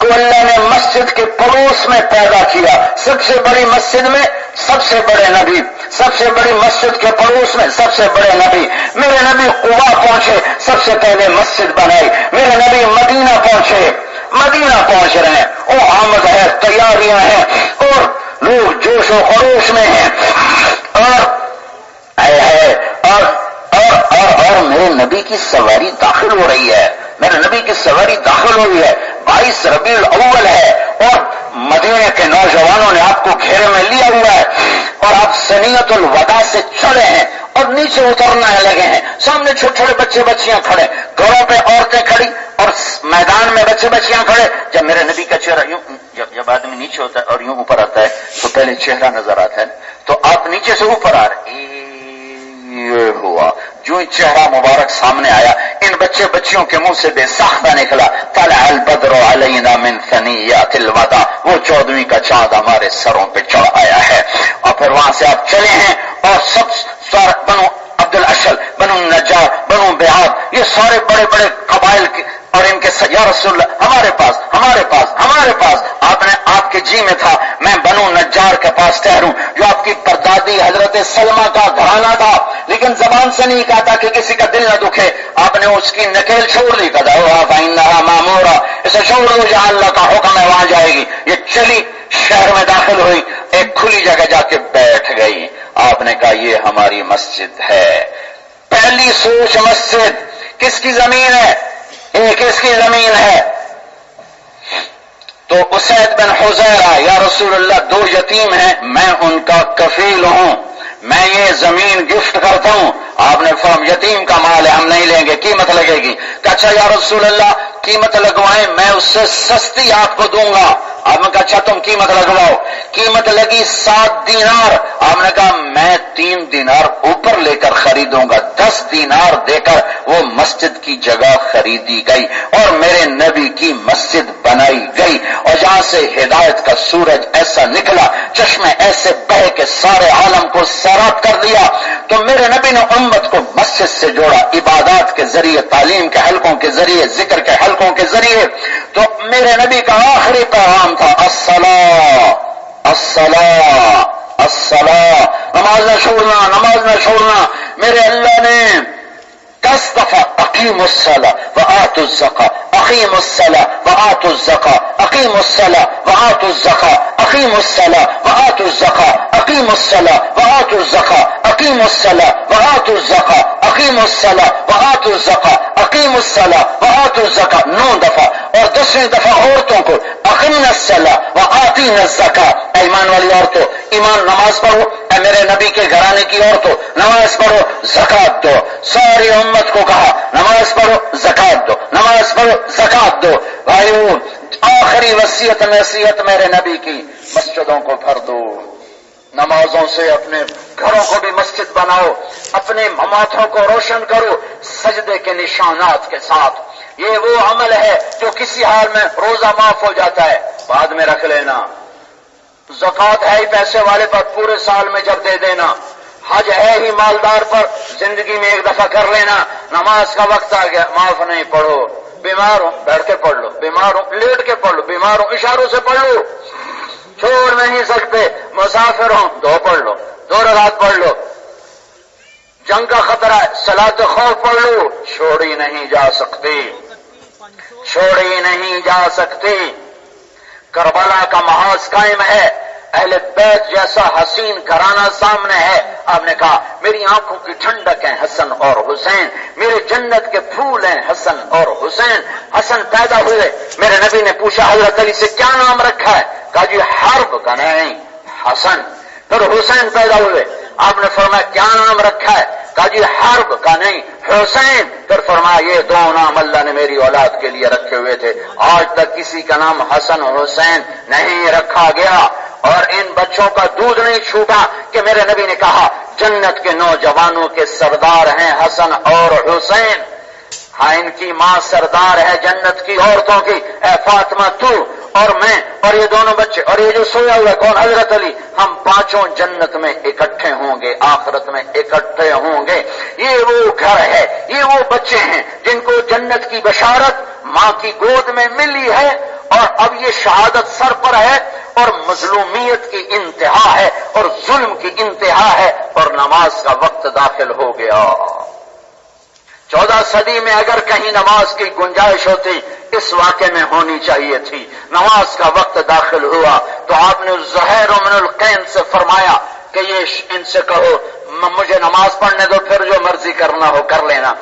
کو اللہ نے مسجد کے پڑوس میں پیدا کیا. سب سے بڑی مسجد میں سب سے بڑے نبی، سب سے بڑی مسجد کے پڑوس میں سب سے بڑے نبی. میرے نبی قبا پہنچے، سب سے پہلے مسجد بنائی. میرے نبی مدینہ پہنچ رہے ہیں، وہ آمد ہے، تیاریاں ہیں، اور لوگ جوش و خروش میں ہیں، اور میرے نبی کی سواری داخل ہو رہی ہے. میرے نبی کی سواری داخل ہوئی ہے. 22 ربیع الاول ہے، اور مدینے کے نوجوانوں نے آپ کو گھیرے میں لیا ہوا ہے، اور آپ سنیت الوداع سے چڑھے ہیں اور نیچے اترنا لگے ہیں. سامنے چھوٹے چھوٹے بچے بچیاں کھڑے، گھروں پہ عورتیں کھڑی، اور میدان میں بچے بچیاں کھڑے. جب میرے نبی کا چہرہ یوں، جب آدمی نیچے ہوتا ہے اور یوں اوپر آتا ہے تو پہلے چہرہ نظر آتا ہے، تو آپ نیچے سے اوپر آ رہے. یہ ہوا جو چہرہ مبارک سامنے آیا، ان بچے بچیوں کے منہ سے بے ساختہ نکلا، طلع البدر علینا من ثنیات الوداع، وہ 14ویں کا چاند ہمارے سروں پہ چڑھ آیا ہے. اور پھر وہاں سے آپ چلے ہیں، اور سب بنو عبد الاشل، بنو النجار، بنو بیعاد، یہ سارے بڑے بڑے قبائل کے، اور ان کے یا رسول اللہ ہمارے پاس آپ کے جی میں تھا میں بنو نجار کے پاس ٹھہروں، جو آپ کی پردادی حضرت سلمہ کا گھرانہ تھا، لیکن زبان سے نہیں کہا تھا کہ کسی کا دل نہ دکھے. آپ نے اس کی نکیل چھوڑ لی، کہا فإنها مأمورة، اسے چھوڑ دو، جہاں اللہ کا حکم ہے وہاں جائے گی. یہ چلی شہر میں داخل ہوئی، ایک کھلی جگہ جا کے بیٹھ گئی. آپ نے کہا یہ ہماری مسجد ہے. پہلی سوچ مسجد کس کی زمین ہے؟ یہ کس کی زمین ہے؟ تو اسید بن حذیرہ، یا رسول اللہ 2 یتیم ہیں، میں ان کا کفیل ہوں، میں یہ زمین گفٹ کرتا ہوں. آپ نے فرمایا یتیم کا مال ہے، ہم نہیں لیں گے، قیمت لگے گی. کہ اچھا یا رسول اللہ قیمت لگوائیں، میں اس سے سستی آپ کو دوں گا. آپ نے کہا اچھا تم قیمت لگواؤ. قیمت لگی 7 دینار. آپ نے کہا میں 3 دینار اوپر لے کر خریدوں گا. 10 دینار دے کر وہ مسجد کی جگہ خریدی گئی، اور میرے نبی کی مسجد بنائی گئی. اور جہاں سے ہدایت کا سورج ایسا نکلا، چشمے ایسے بہے کہ سارے عالم کو سیراب کر دیا. تو میرے نبی نے امت کو مسجد سے جوڑا، عبادات کے ذریعے، تعلیم کے حلقوں کے ذریعے، ذکر کے حلقوں کے ذریعے. تو میرے نبی کا آخری پیغام تھا الصلاۃ، نماز نہ چھوڑنا. میرے اللہ نے 10 دفعہ اقیموا الصلاۃ وآتوا الزکاۃ، اقیموا الصلاۃ وآتوا الزکاۃ، اقیموا الصلاۃ وآتوا الزکاۃ، اقیموا الصلاۃ وآتوا الزکاۃ، اقیموا الصلاۃ وآتوا الزکاۃ، اقیموا الصلاۃ وآتوا الزکاۃ، اقیموا الصلاۃ وآتوا الزکاۃ، اقیموا الصلاۃ وآتوا الزکاۃ. 9 دفعہ. اور 10ویں دفعہ عورتوں کو اقمنا الصلاۃ وآتینا الزکاۃ. ایمان والی عورتوں ایمان، نماز پڑھو. اے میرے نبی کے گھرانے کی عورتوں نماز پڑھو، زکات دو. ساری امت کو کہا نماز پڑھو، زکات دو، نماز پڑھو، زکات دو. بھائیو آخری وصیت نصیحت میرے نبی کی، مسجدوں کو بھر دو. نمازوں سے اپنے گھروں کو بھی مسجد بناؤ، اپنے مماتوں کو روشن کرو سجدے کے نشانات کے ساتھ. یہ وہ عمل ہے جو کسی حال میں روزہ معاف ہو جاتا ہے، بعد میں رکھ لینا. زکات ہے ہی پیسے والے پر، پورے سال میں جب دے دینا. حج ہے ہی مالدار پر، زندگی میں 1 دفعہ کر لینا. نماز کا وقت آ گیا، معاف نہیں، پڑھو. بیمار ہوں بیٹھ کے پڑھ لو، بیمار ہوں لیٹ کے پڑھ لو، بیمار ہوں اشاروں سے پڑھ لو. چھوڑ نہیں سکتے، مسافر ہوں 2 پڑھ لو، 2 رکعت پڑھ لو. جنگ کا خطرہ ہے، صلاۃ خوف پڑھ لو. چھوڑی نہیں جا سکتی. کربلا کا محاذ قائم ہے. اہل بیت جیسا حسین گھرانہ سامنے ہے، آپ نے کہا میری آنکھوں کی ٹھنڈک ہیں حسن اور حسین، میرے جنت کے پھول ہیں حسن اور حسین۔ حسن پیدا ہوئے، میرے نبی نے پوچھا حضرت علی سے کیا نام رکھا ہے؟ کہا جی حرب کا نہیں حسن۔ پھر حسین پیدا ہوئے، آپ نے فرمایا کیا نام رکھا ہے؟ کہا جی حرب کا نہیں حسین۔ پھر فرمایا یہ دو نام اللہ نے میری اولاد کے لیے رکھے ہوئے تھے، آج تک کسی کا نام حسن حسین نہیں رکھا گیا۔ اور ان بچوں کا دودھ نہیں چھوٹا کہ میرے نبی نے کہا جنت کے نوجوانوں کے سردار ہیں حسن اور حسین۔ ہاں ان کی ماں سردار ہے جنت کی عورتوں کی، اے فاطمہ تو اور میں اور یہ دونوں بچے، اور یہ جو سویا ہوا کون؟ حضرت علی۔ ہم پانچوں جنت میں اکٹھے ہوں گے، آخرت میں اکٹھے ہوں گے۔ یہ وہ گھر ہے، یہ وہ بچے ہیں جن کو جنت کی بشارت ماں کی گود میں ملی ہے، اور اب یہ شہادت سر پر ہے، اور مظلومیت کی انتہا ہے، اور ظلم کی انتہا ہے، اور نماز کا وقت داخل ہو گیا۔ 14 صدی میں اگر کہیں نماز کی گنجائش ہوتی اس واقعے میں ہونی چاہیے تھی۔ نماز کا وقت داخل ہوا تو آپ نے زہیر بن القین سے فرمایا کہ یہ ان سے کہو مجھے نماز پڑھنے دو، پھر جو مرضی کرنا ہو کر لینا۔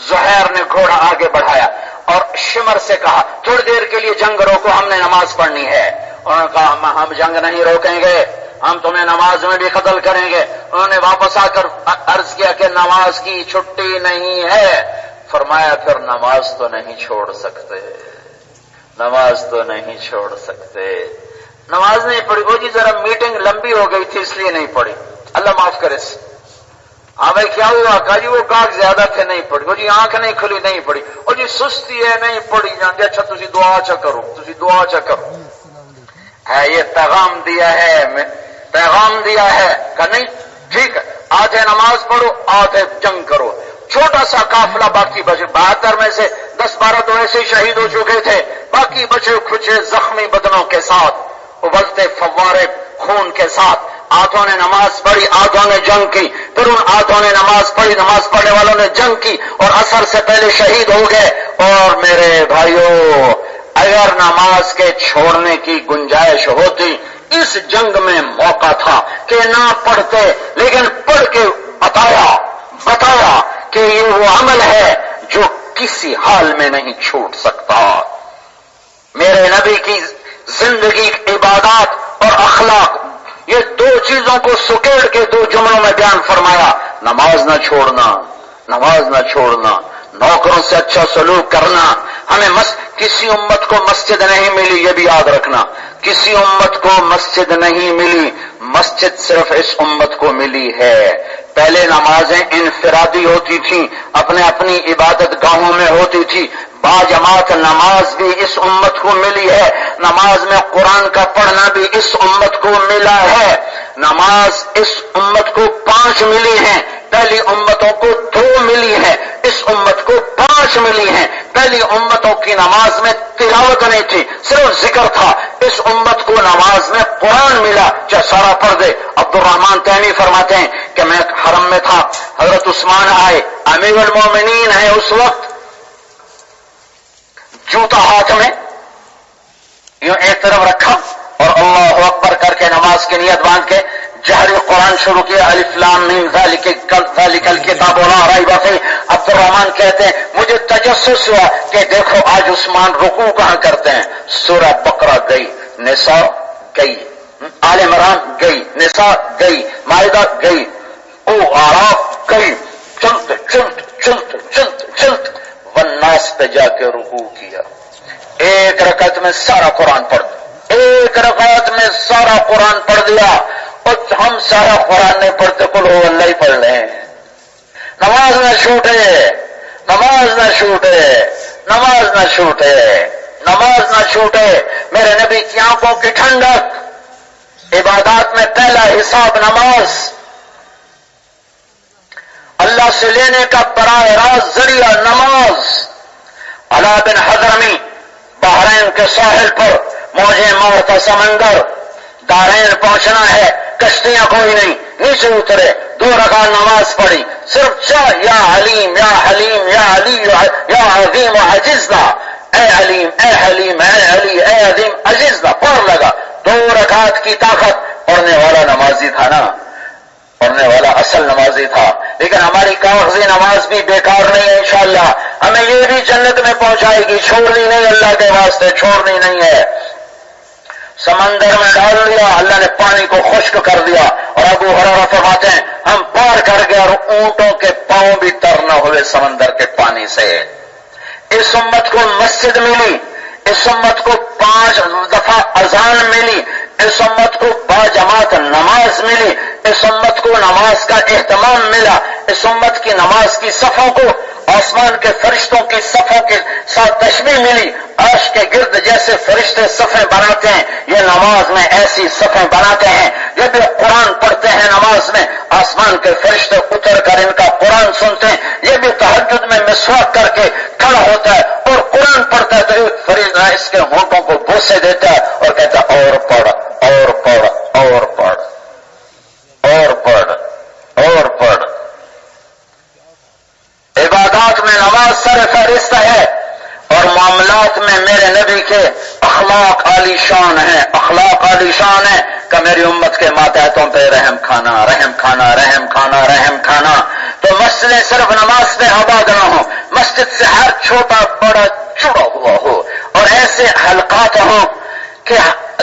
زہیر نے گھوڑا آگے بڑھایا اور شمر سے کہا تھوڑی دیر کے لیے جنگ روکو، ہم نے نماز پڑھنی ہے۔ انہوں نے کہا ہم جنگ نہیں روکیں گے، ہم تمہیں نماز میں بھی قتل کریں گے۔ انہوں نے واپس آ کر عرض کیا کہ نماز کی چھٹی نہیں ہے۔ فرمایا پھر نماز تو نہیں چھوڑ سکتے، نماز تو نہیں چھوڑ سکتے۔ نماز نہیں پڑھی، وہ جی ذرا میٹنگ لمبی ہو گئی تھی اس لیے نہیں پڑھی، اللہ معاف کرے۔ ہاں بھائی کیا ہوا؟ کہا جی وہ کاغذ زیادہ تھے نہیں پڑھی، وہ جی آنکھ نہیں کھلی نہیں پڑھی، اور جی سستی ہے نہیں پڑھی جانتے۔ اچھا تسی دعا چا کرو، تسی دعا چا کرو ہے، یہ پیغام دیا ہے، پیغام دیا ہے کہ نہیں ٹھیک ہے آدھے نماز پڑھو آدھے جنگ کرو۔ چھوٹا سا قافلہ باقی بچے، 72 میں سے 10-12 تو ایسے شہید ہو چکے تھے، باقی بچے کھچے زخمی بدنوں کے ساتھ، ابلتے فوارے خون کے ساتھ۔ آدھوں نے نماز پڑھی، آدھوں نے جنگ کی، پھر ان آدھوں نے نماز پڑھی، نماز پڑھنے والوں نے جنگ کی اور عصر سے پہلے شہید ہو گئے۔ اور میرے بھائیوں اگر نماز کے چھوڑنے کی گنجائش ہوتی اس جنگ میں موقع تھا کہ نہ پڑھتے، لیکن پڑھ کے بتایا کہ یہ وہ عمل ہے جو کسی حال میں نہیں چھوٹ سکتا۔ میرے نبی کی زندگی، عبادات اور اخلاق، یہ دو چیزوں کو سکیڑ کے 2 جملوں میں بیان فرمایا، نماز نہ چھوڑنا، نماز نہ چھوڑنا، نوکروں سے اچھا سلوک کرنا۔ ہمیں کسی امت کو مسجد نہیں ملی، یہ بھی یاد رکھنا، کسی امت کو مسجد نہیں ملی، مسجد صرف اس امت کو ملی ہے۔ پہلے نمازیں انفرادی ہوتی تھیں، اپنی عبادت گاہوں میں ہوتی تھی، باجماعت نماز بھی اس امت کو ملی ہے۔ نماز میں قرآن کا پڑھنا بھی اس امت کو ملا ہے۔ نماز اس امت کو 5 ملی ہیں، پہلی امتوں کو 2 ملی ہیں، اس امت کو 5 ملی ہیں۔ پہلی امتوں کی نماز میں تلاوت نہیں تھی، صرف ذکر تھا، اس امت کو نماز میں قرآن ملا، چاہے سارا پڑھ دے۔ عبد الرحمن تیمی فرماتے ہیں کہ میں حرم میں تھا، حضرت عثمان آئے، امیر المومنین ہے اس وقت، جوتا ہاتھ میں یوں ایک طرف رکھا اور اللہ اکبر کر کے نماز کی نیت باندھ کے جہری قرآن شروع کیا، الف لام میم ذالک الکتاب لا ریب فیہ۔ عبد الرحمن کہتے ہیں مجھے تجسس ہوا کہ دیکھو آج عثمان رکوع کہاں کرتے ہیں، سورہ بقرہ گئی، نساء گئی، آل عمران گئی، نساء گئی، مائدہ گئی، او اعراف گئی، چلتے والناس پہ جا کے رکوع کیا۔ ایک رکعت میں سارا قرآن پڑھ دیا، ایک رکعت میں سارا قرآن پڑھ دیا، اور ہم سارا قرآن نہیں پڑھتے، قل هو اللہ ہی پڑھ لیں۔ نماز نہ چھوٹے، نماز نہ چھوٹے، نماز نہ چھوٹے، نماز نہ چھوٹے۔ میرے نبی کی آنکھوں کی ٹھنڈک، عبادات میں پہلا حساب نماز، اللہ سے لینے کا براہ راست ذریعہ نماز۔ علا بن حضرمی، بحرین کے ساحل پر موجیں مارتا سمندر، دارین پہنچنا ہے، کشتیاں کوئی نہیں، نیچے اترے، 2 رکعت نماز پڑھی، صرف یا حلیم یا حلیم یا علی یا عظیم عجزنا، اے علیم اے حلیم اے علی اے عظیم عجزنا پڑھ لگا، 2 رکعت کی طاقت پڑھنے والا نمازی تھا نا، پڑھنے والا اصل نمازی تھا، لیکن ہماری کاغذی نماز بھی بیکار نہیں ہے انشاءاللہ، ہمیں یہ بھی جنت میں پہنچائے گی، چھوڑنی نہیں، اللہ کے واسطے چھوڑنی نہیں ہے۔ سمندر میں ڈال دیا، اللہ نے پانی کو خشک کر دیا، اور ابو ہریرہ فرماتے ہیں ہم پار کر گئے اور اونٹوں کے پاؤں بھی تر نہ ہوئے سمندر کے پانی سے۔ اس امت کو مسجد ملی، اس امت کو 5 دفعہ اذان ملی، اس امت کو باجماعت نماز ملی، اس امت کو نماز کا اہتمام ملا، اس امت کی نماز کی صفوں کو آسمان کے فرشتوں کی صفوں کے ساتھ تشبیہ ملی۔ عرش کے گرد جیسے فرشتے صفیں بناتے ہیں، یہ نماز میں ایسی صفیں بناتے ہیں۔ جب یہ قرآن پڑھتے ہیں نماز میں، آسمان کے فرشتے اتر کر ان کا قرآن سنتے ہیں۔ یہ بھی تہجد میں مسواک کر کے کھڑا ہوتا ہے اور قرآن پڑھتا ہے تو ایک فرشتہ اس کے ہونٹوں کو بوسے دیتا ہے اور کہتا ہے اور پڑھ اور پڑھ اور پڑھ اور پڑھ اور پڑھ۔ عبادات میں نماز سر فہرست ہے، اور معاملات میں میرے نبی کے اخلاق عالی شان ہیں، اخلاق عالی شان ہے کہ میری امت کے ماتحتوں پہ رحم کھانا رحم کھانا رحم کھانا رحم کھانا۔ تو مسجدیں صرف نماز پہ آباد نہ ہوں، مسجد سے ہر چھوٹا بڑا جڑا ہوا ہو، اور ایسے حلقات ہوں کہ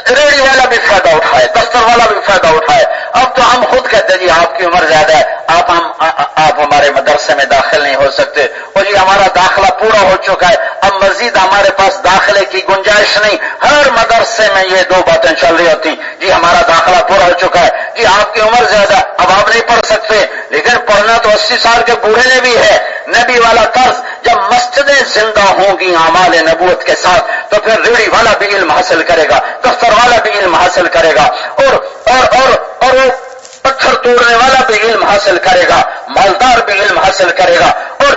ریڑھی والا بھی فائدہ اٹھائے، دفتر والا بھی فائدہ اٹھائے۔ اب تو ہم خود کہتے ہیں جی آپ کی عمر زیادہ ہے، آپ ہمارے مدرسے میں داخل نہیں ہو سکتے، اور جی ہمارا داخلہ پورا ہو چکا ہے، اب مزید ہمارے پاس داخلے کی گنجائش نہیں۔ ہر مدرسے میں یہ 2 باتیں چل رہی ہوتی، جی ہمارا داخلہ پورا ہو چکا ہے، جی آپ کی عمر زیادہ، اب آپ نہیں پڑھ سکتے۔ لیکن پڑھنا تو 80 سال کے بوڑھے نے بھی ہے۔ نبی والا طرز، جب مسجدیں زندہ ہوں گی اعمال نبوت کے ساتھ، تو پھر ریڑھی والا بھی علم حاصل کرے گا، دفتر والا بھی علم حاصل کرے گا، اور وہ پتھر توڑنے والا بھی علم حاصل کرے گا، مالدار بھی علم حاصل کرے گا، اور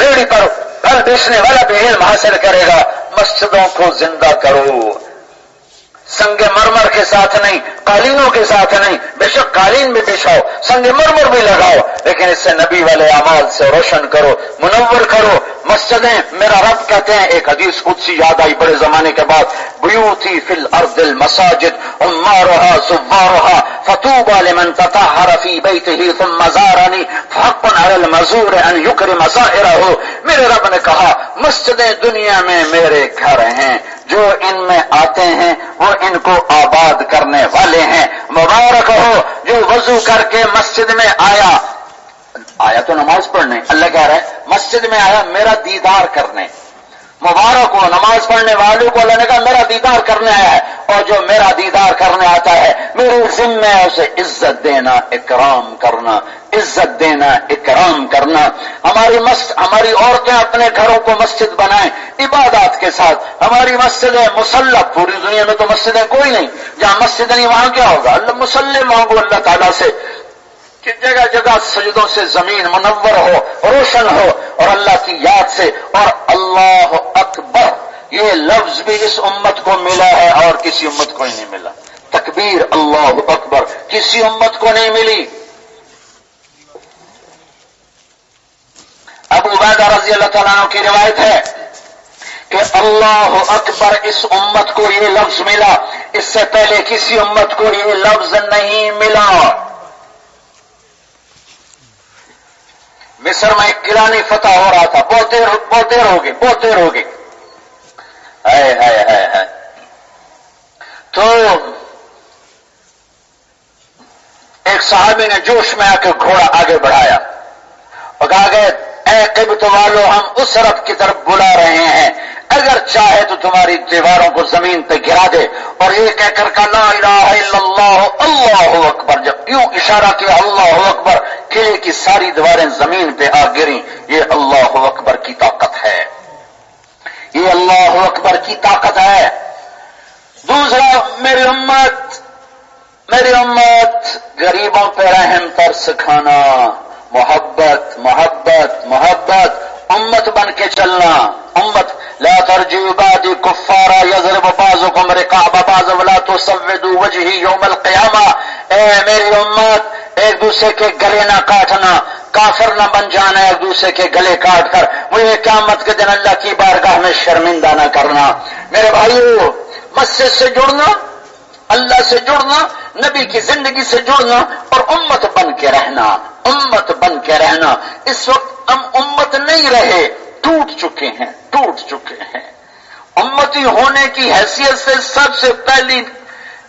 ریڑھی پر پھل بیچنے والا بھی علم حاصل کرے گا۔ مسجدوں کو زندہ کرو، سنگ مرمر کے ساتھ نہیں، قالینوں کے ساتھ نہیں، بے شک قالین بھی بچھاؤ، سنگ مرمر بھی لگاؤ، لیکن اس سے نبی والے اعمال سے روشن کرو، منور کرو مسجدیں۔ میرا رب کہتے ہیں، ایک حدیث قدسی یاد آئی بڑے زمانے کے بعد، بیوتی فی الارض المساجد عمارها زوارها فطوبى لمن تطهر في بيته ثم زارني فحق على المزور ان يكرم زائره۔ میرے رب نے کہا مسجدیں دنیا میں میرے گھر ہیں، جو ان میں آتے ہیں وہ ان کو آباد کرنے والے ہیں۔ مبارک ہو جو وضو کر کے مسجد میں آیا تو نماز پڑھنے، اللہ کہہ رہا ہے مسجد میں آیا میرا دیدار کرنے۔ مبارک ہو نماز پڑھنے والوں کو، اللہ نے کہا میرا دیدار کرنے آیا ہے، اور جو میرا دیدار کرنے آتا ہے میرے ذمہ ہے اسے عزت دینا، اکرام کرنا، عزت دینا، اکرام کرنا۔ ہماری عورتیں اپنے گھروں کو مسجد بنائیں عبادات کے ساتھ۔ ہماری مسجدیں مصلی، پوری دنیا میں تو مسجدیں کوئی نہیں، جہاں مسجد نہیں وہاں کیا ہوگا؟ اللہ مصلی مانگو اللہ تعالیٰ سے کہ جگہ جگہ سجدوں سے زمین منور ہو، روشن ہو، اور اللہ کی یاد سے۔ اور اللہ اکبر یہ لفظ بھی اس امت کو ملا ہے اور کسی امت کو ہی نہیں ملا۔ تکبیر اللہ اکبر کسی امت کو نہیں ملی۔ ابو عبیدہ رضی اللہ تعالیٰ عنہ کی روایت ہے کہ اللہ اکبر اس امت کو یہ لفظ ملا، اس سے پہلے کسی امت کو یہ لفظ نہیں ملا۔ مصر میں ایک گیلانی فتح ہو رہا تھا، بہت دیر ہو گئی۔ تو ایک صحابی نے جوش میں آ کے گھوڑا آگے بڑھایا اور کہا کہ اے قبط والو، ہم اس رب کی طرف بلا رہے ہیں، اگر چاہے تو تمہاری دیواروں کو زمین پہ گرا دے۔ اور یہ کہہ کر کہا لا الہ الا اللہ اللہ اکبر، جب یوں اشارہ کیا اللہ اکبر، قلعے کی ساری دیواریں زمین پہ آ گریں۔ یہ اللہ اکبر کی طاقت ہے، یہ اللہ اکبر کی طاقت ہے۔ دوسرا، میری امت غریبوں پہ رحم ترس کھانا، محبت محبت محبت، امت بن کے چلنا۔ امت لا ترجعوا بعدی کفارا یضرب بعضکم رقاب بعض ولا تسودوا وجہی یوم القیامہ۔ اے میری امت، ایک دوسرے کے گلے نہ کاٹنا، کافر نہ بن جانا ایک دوسرے کے گلے کاٹ کر، مجھے قیامت کے دن اللہ کی بارگاہ میں شرمندہ نہ کرنا۔ میرے بھائیو، مسجد سے جڑنا، اللہ سے جڑنا، نبی کی زندگی سے جڑنا اور امت بن کے رہنا، امت بن کے رہنا۔ اس وقت ہم امت نہیں رہے، ٹوٹ چکے ہیں، ٹوٹ چکے ہیں۔ امتی ہونے کی حیثیت سے سب سے پہلی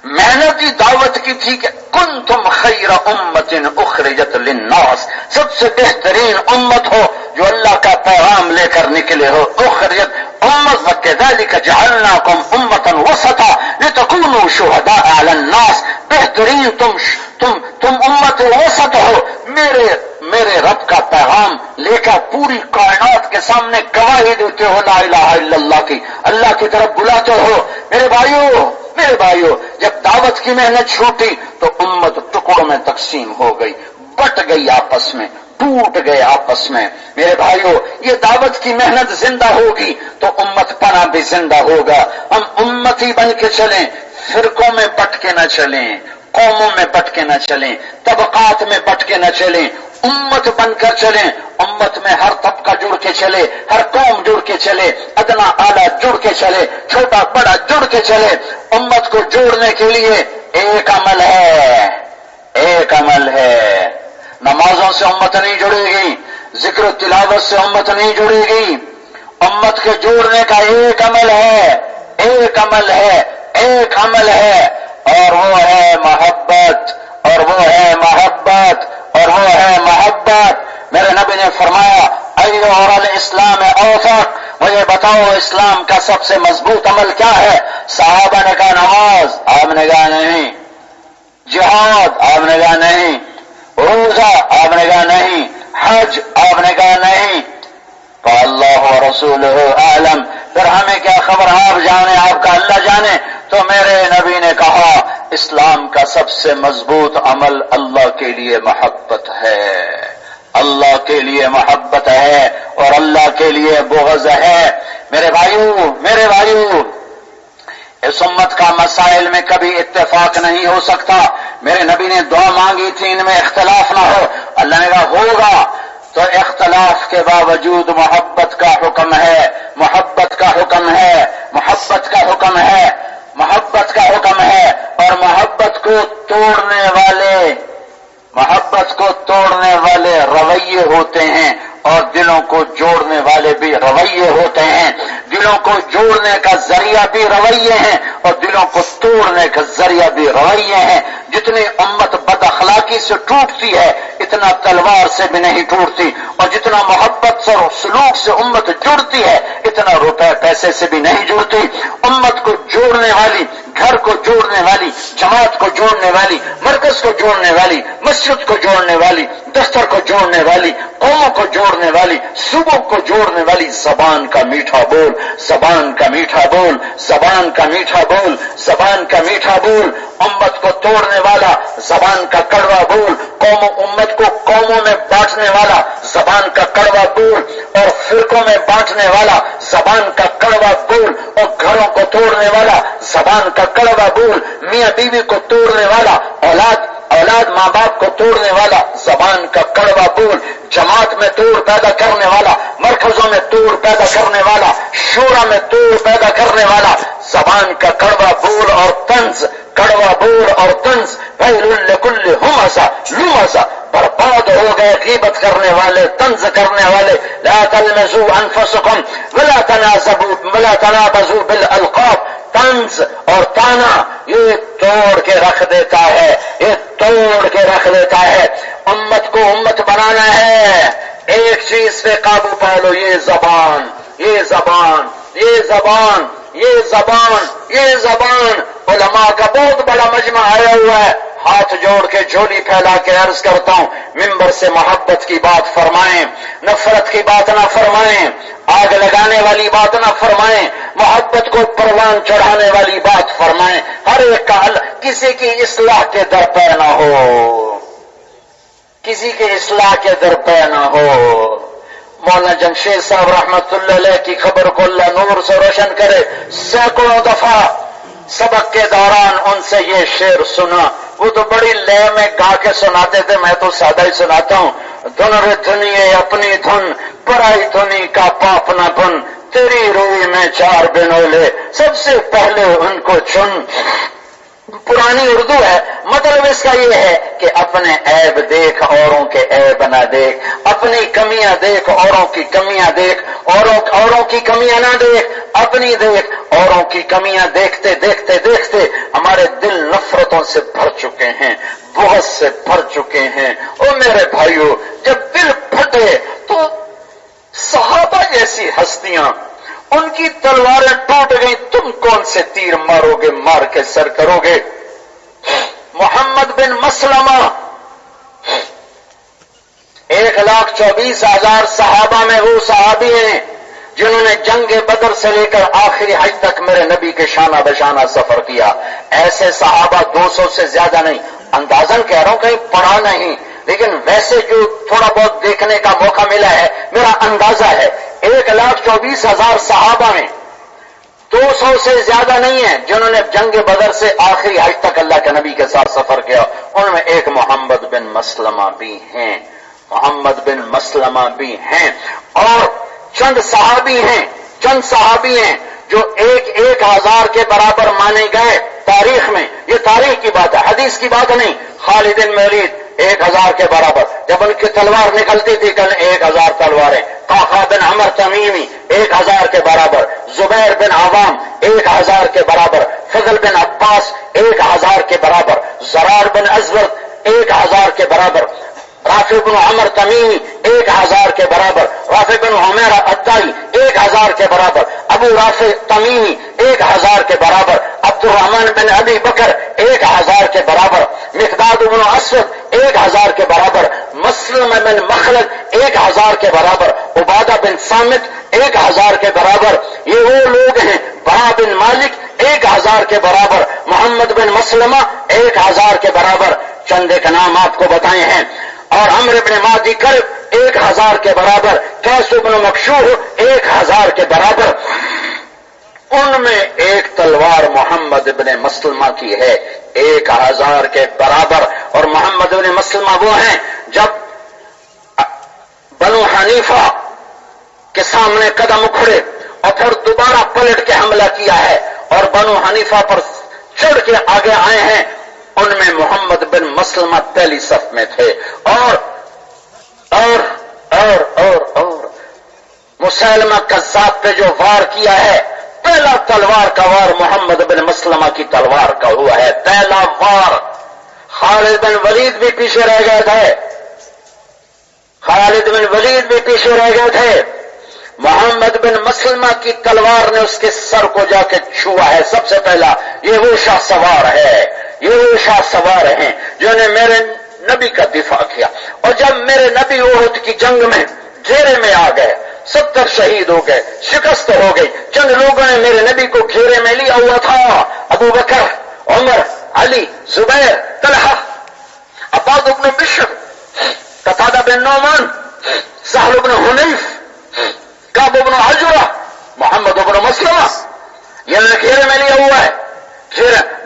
محنت ہی دعوت کی تھی کہ کنتم خیر امت اخرجت للناس، سب سے بہترین امت ہو جو اللہ کا پیغام لے کر نکلے ہو۔ اخرجت امت وکذالک جعلناکم امتا وسطا لتکونوا شہداء علی الناس، بہترین تم امت وسط ہو، میرے رب کا پیغام لے کر پوری کائنات کے سامنے گواہی دیتے ہو لا الہ الا اللہ کی، اللہ کی طرف بلاتے ہو۔ میرے بھائیو جب دعوت کی محنت چھوٹی تو امت ٹکڑوں میں تقسیم ہو گئی، بٹ گئی آپس میں، ٹوٹ گئے آپس میں۔ میرے بھائیو یہ دعوت کی محنت زندہ ہوگی تو امت پنا بھی زندہ ہوگا۔ ہم امتی بن کے چلیں، فرقوں میں بٹ کے نہ چلیں، قوموں میں بٹ کے نہ چلیں، طبقات میں بٹ کے نہ چلیں، امت بن کر چلیں۔ امت میں ہر طبقہ جڑ کے چلے، ہر قوم جڑ کے چلے، ادنا اعلیٰ جڑ کے چلے، چھوٹا بڑا جڑ کے چلے۔ امت کو جوڑنے کے لیے ایک عمل ہے، نمازوں سے امت نہیں جڑے گی، ذکر و تلاوت سے امت نہیں جڑے گی۔ امت کے جوڑنے کا ایک عمل ہے، ایک عمل ہے اور وہ ہے محبت، اور وہ ہے محبت، اور وہ ہے محبت۔ میرے نبی نے فرمایا ایو اور الاسلام اوثق، مجھے بتاؤ اسلام کا سب سے مضبوط عمل کیا ہے؟ صحابہ نے کہا نماز، آپ نے کہا نہیں۔ جہاد، آپ نے کہا نہیں۔ روزہ، آپ نے کہا نہیں۔ حج، آپ نے کہا نہیں۔ تو اللہ و رسولہ اعلم، پھر ہمیں کیا خبر، آپ جانے، آپ کا اللہ جانے۔ تو میرے نبی نے کہا اسلام کا سب سے مضبوط عمل اللہ کے لیے محبت ہے، اللہ کے لیے محبت ہے اور اللہ کے لیے بغض ہے۔ میرے بھائیو اس امت کا مسائل میں کبھی اتفاق نہیں ہو سکتا۔ میرے نبی نے دعا مانگی تھی ان میں اختلاف نہ ہو، اللہ نے کہا ہوگا، تو اختلاف کے باوجود محبت کا حکم ہے، محبت کا حکم ہے، محبت کا حکم ہے، محبت کا حکم ہے۔ اور محبت کو توڑنے والے رویے ہوتے ہیں اور دلوں کو جوڑنے والے بھی رویے ہوتے ہیں۔ دلوں کو جوڑنے کا ذریعہ بھی رویے ہیں اور دلوں کو توڑنے کا ذریعہ بھی رویے ہیں۔ جتنی امت بد اخلاقی سے ٹوٹتی ہے اتنا تلوار سے بھی نہیں ٹوٹتی، اور جتنا محبت اور سلوک سے امت جڑتی ہے اتنا روپے پیسے سے بھی نہیں جڑتی۔ امت کو جوڑنے والی، گھر کو جوڑنے والی، جماعت کو جوڑنے والی، مرکز کو جوڑنے والی، مسجد کو جوڑنے والی، دفتر کو جوڑنے والی، قوموں کو جوڑنے والی، صوبوں کو جوڑنے والی زبان کا میٹھا بول، زبان کا میٹھا بول، زبان کا میٹھا بول، زبان کا میٹھا بول۔ امت کو توڑنے والا زبان کا کڑوا بول، امت کو قوموں میں بانٹنے والا زبان کا کڑوا بول، اور فرقوں میں بانٹنے والا زبان کا کڑوا بول، اور گھروں کو توڑنے والا زبان کا کڑوا بول، میاں بیوی کو توڑنے والا، اولاد ماں باپ کو توڑنے والا زبان کا کڑوا بول، جماعت میں توڑ پیدا کرنے والا، مرکزوں میں توڑ پیدا کرنے والا، شورا میں توڑ پیدا کرنے والا زبان کا کڑوا بول اور طنز، کڑوا بول اور طنز۔ ویل لکل ہمزہ لمزہ، برباد ہو گئے غیبت کرنے والے، طنز کرنے والے۔ لا تلمزوا انفسکم ولا تنابزوا بالالقاب، طنز اور طعنہ یہ توڑ کے رکھ دیتا ہے، یہ توڑ کے رکھ دیتا ہے۔ امت کو امت بنانا ہے، ایک چیز پہ قابو پا لو، یہ زبان، یہ زبان، یہ زبان، یہ زبان، یہ زبان۔ علماء کا بہت بڑا مجمع آیا ہوا ہے، ہاتھ جوڑ کے جھولی پھیلا کے عرض کرتا ہوں ممبر سے محبت کی بات فرمائیں، نفرت کی بات نہ فرمائیں، آگ لگانے والی بات نہ فرمائیں، محبت کو پروان چڑھانے والی بات فرمائیں۔ ہر ایک کا کسی کی اصلاح کے در پہ نہ ہو، کسی کی اصلاح کے در پہ نہ ہو۔ مولانا جمشید صاحب رحمت اللہ علیہ کی خبر کو اللہ نور سے روشن کرے، سینکڑوں دفعہ سبق کے دوران ان سے یہ شعر سنا، وہ تو بڑی لے میں گا کے سناتے تھے، میں تو سادہ ہی سناتا ہوں۔ دھن رے دھنیے اپنی دھن، پرائی دھنی کا پاپ نہ بن، تیری روئی میں چار بنولے، سب سے پہلے ان کو چن۔ پرانی اردو ہے، مطلب اس کا یہ ہے کہ اپنے عیب دیکھ اوروں کے عیب نہ دیکھ، اپنی کمیاں دیکھ اوروں کی کمیاں دیکھ، اوروں کی کمیاں نہ دیکھ، اپنی دیکھ۔ اوروں کی کمیاں دیکھتے دیکھتے دیکھتے ہمارے دل نفرتوں سے بھر چکے ہیں، بغض سے بھر چکے ہیں۔ او میرے بھائیو، جب دل پھٹے تو صحابہ جیسی ہستیاں، ان کی تلواریں ٹوٹ گئیں، تم کون سے تیر مارو گے، مار کے سر کرو گے؟ محمد بن مسلمہ 1,24,000 صحابہ میں وہ صحابی ہیں جنہوں نے جنگ بدر سے لے کر آخری حج تک میرے نبی کے شانہ بشانہ سفر کیا۔ ایسے صحابہ 200 سے زیادہ نہیں، اندازن کہہ رہا ہوں، کہیں پڑھا نہیں، لیکن ویسے جو تھوڑا بہت دیکھنے کا موقع ملا ہے، میرا اندازہ ہے 1,24,000 صحابہ میں 200 سے زیادہ نہیں ہیں جنہوں نے جنگ بدر سے آخری حج تک اللہ کے نبی کے ساتھ سفر کیا۔ ان میں ایک محمد بن مسلمہ بھی ہیں، محمد بن مسلمہ بھی ہیں، اور چند صحابی ہیں جو 1,000 کے برابر مانے گئے تاریخ میں۔ یہ تاریخ کی بات ہے، حدیث کی بات نہیں۔ خالد بن ولید 1,000 کے برابر، جب ان کی تلوار نکلتی تھی کل 1,000 تلواریں۔ قعقاع بن عمرو تمیمی 1,000 کے برابر، زبیر بن عوام 1,000 کے برابر، فضل بن عباس 1,000 کے برابر، زرار بن ازور 1,000 کے برابر، رافع بن عمر تمیمی 1,000 کے برابر، رافع بن حمیرہ الطائی 1,000 کے برابر، ابو رافع تمیمی 1,000 کے برابر، عبد الرحمن بن ابی بکر 1,000 کے برابر، مقداد بن اسود 1,000 کے برابر، مسلم بن مخلد 1,000 کے برابر، عبادہ بن صامت 1,000 کے برابر۔ یہ وہ لوگ ہیں، برا بن مالک 1,000 کے برابر، محمد بن مسلمہ 1,000 کے برابر۔ چند ایک نام آپ کو بتائے ہیں، اور عمرو بن مادی کرب 1,000 کے برابر، قیس بن مکشوح 1,000 کے برابر۔ ان میں ایک تلوار محمد بن مسلمہ کی ہے 1,000 کے برابر۔ اور محمد بن مسلمہ وہ ہیں جب بنو حنیفہ کے سامنے قدم اکھڑے اور پھر دوبارہ پلٹ کے حملہ کیا ہے اور بنو حنیفہ پر چڑھ کے آگے آئے ہیں، ان میں محمد بن مسلمہ پہلی صف میں تھے۔ اور مسیلمہ کذاب پہ جو وار کیا ہے، پہلا تلوار کا وار محمد بن مسلمہ کی تلوار کا ہوا ہے، پہلا وار۔ خالد بن ولید بھی پیچھے رہ گئے تھے، محمد بن مسلمہ کی تلوار نے اس کے سر کو جا کے چھوا ہے سب سے پہلا۔ یہ وہ شاہ سوار ہیں جنہوں نے میرے نبی کا دفاع کیا، اور جب میرے نبی احد کی جنگ میں گھیرے میں آ گئے، 70 شہید ہو گئے، شکست ہو گئی، چند لوگوں نے میرے نبی کو گھیرے میں لیا ہوا تھا، ابو بکر، عمر، علی، زبیر، طلحہ، عباد بن بشر، قتادہ بن نعمان، سہل بن حنیف، کعب بن عجرہ، محمد بن مسلمہ، یہ گھیرے میں لیا ہوا ہے،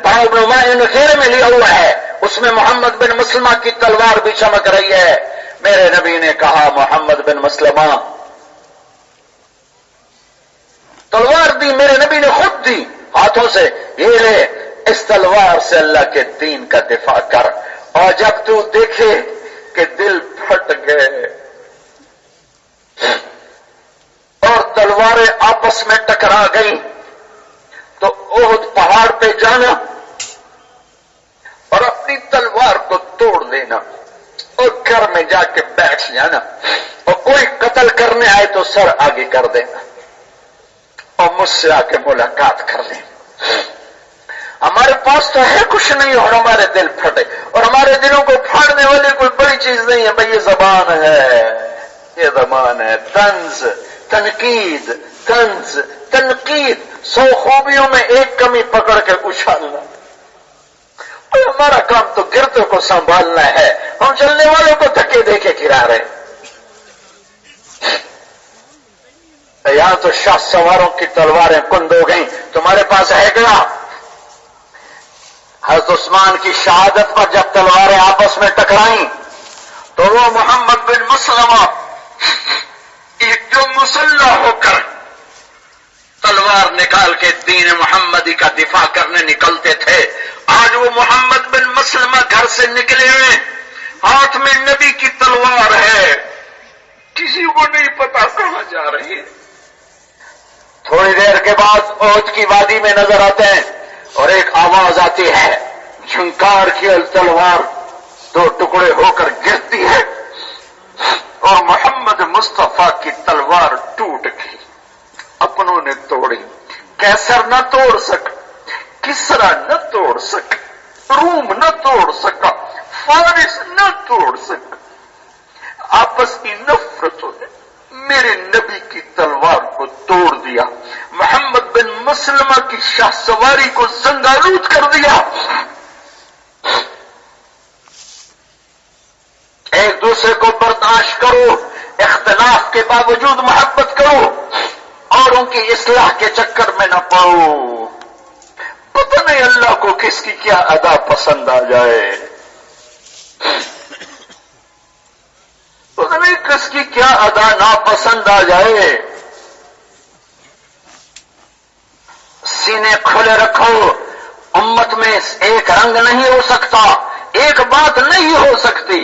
براء بن معین گھیرے میں لیا ہوا ہے، اس میں محمد بن مسلمہ کی تلوار بھی چمک رہی ہے۔ میرے نبی نے کہا، محمد بن مسلمہ، تلوار دی میرے نبی نے خود دی ہاتھوں سے، یہ لے، اس تلوار سے اللہ کے دین کا دفاع کر۔ اور جب تو دیکھے کہ دل پھٹ گئے اور تلواریں آپس میں ٹکرا گئیں، تو احد پہاڑ پہ جانا اور اپنی تلوار کو توڑ دینا اور گھر میں جا کے بیٹھ جانا، اور کوئی قتل کرنے آئے تو سر آگے کر دینا اور مجھ سے آ کے ملاقات کر لینا۔ ہمارے پاس تو ہے کچھ نہیں اور ہمارے دل پھٹے، اور ہمارے دلوں کو پھاڑنے والی کوئی بڑی چیز نہیں ہے بھائی، یہ زبان ہے، طنز، تنقید، 100 خوبیوں میں ایک کمی پکڑ کے اچھالنا۔ اور ہمارا کام تو گرتے کو سنبھالنا ہے، ہم چلنے والوں کو دھکے دے کے گرا رہے۔ یہاں تو شاہ سواروں کی تلواریں کند ہو گئیں، تمہارے پاس ہے کیا؟ حضرت عثمان کی شہادت پر جب تلواریں آپس میں ٹکرائیں تو وہ محمد بن مسلمہ جو مسلح ہو کر تلوار نکال کے دین محمدی کا دفاع کرنے نکلتے تھے، آج وہ محمد بن مسلمہ گھر سے نکلے ہیں، ہاتھ میں نبی کی تلوار ہے، کسی کو نہیں پتا کہاں جا رہی ہے۔ تھوڑی دیر کے بعد احد کی وادی میں نظر آتے ہیں اور ایک آواز آتی ہے، جھنکار کی تلوار دو ٹکڑے ہو کر گرتی ہے اور محمد مصطفیٰ کی تلوار ٹوٹ گئی، اپنوں نے توڑی، کیسر نہ توڑ سکا، کسرا نہ توڑ سکا، روم نہ توڑ سکا، فارس نہ توڑ سکا، آپس کی نفرتوں نے میرے نبی کی تلوار کو توڑ دیا، محمد بن مسلمہ کی شاہ سواری کو زنگالود کر دیا۔ ایک دوسرے کو برداشت کرو، اختلاف کے باوجود محبت کرو، اور ان کی اصلاح کے چکر میں نہ پڑو۔ پتہ نہیں اللہ کو کس کی کیا ادا پسند آ جائے، پتہ نہیں کس کی کیا ادا ناپسند آ جائے۔ سینے کھلے رکھو، امت میں ایک رنگ نہیں ہو سکتا، ایک بات نہیں ہو سکتی،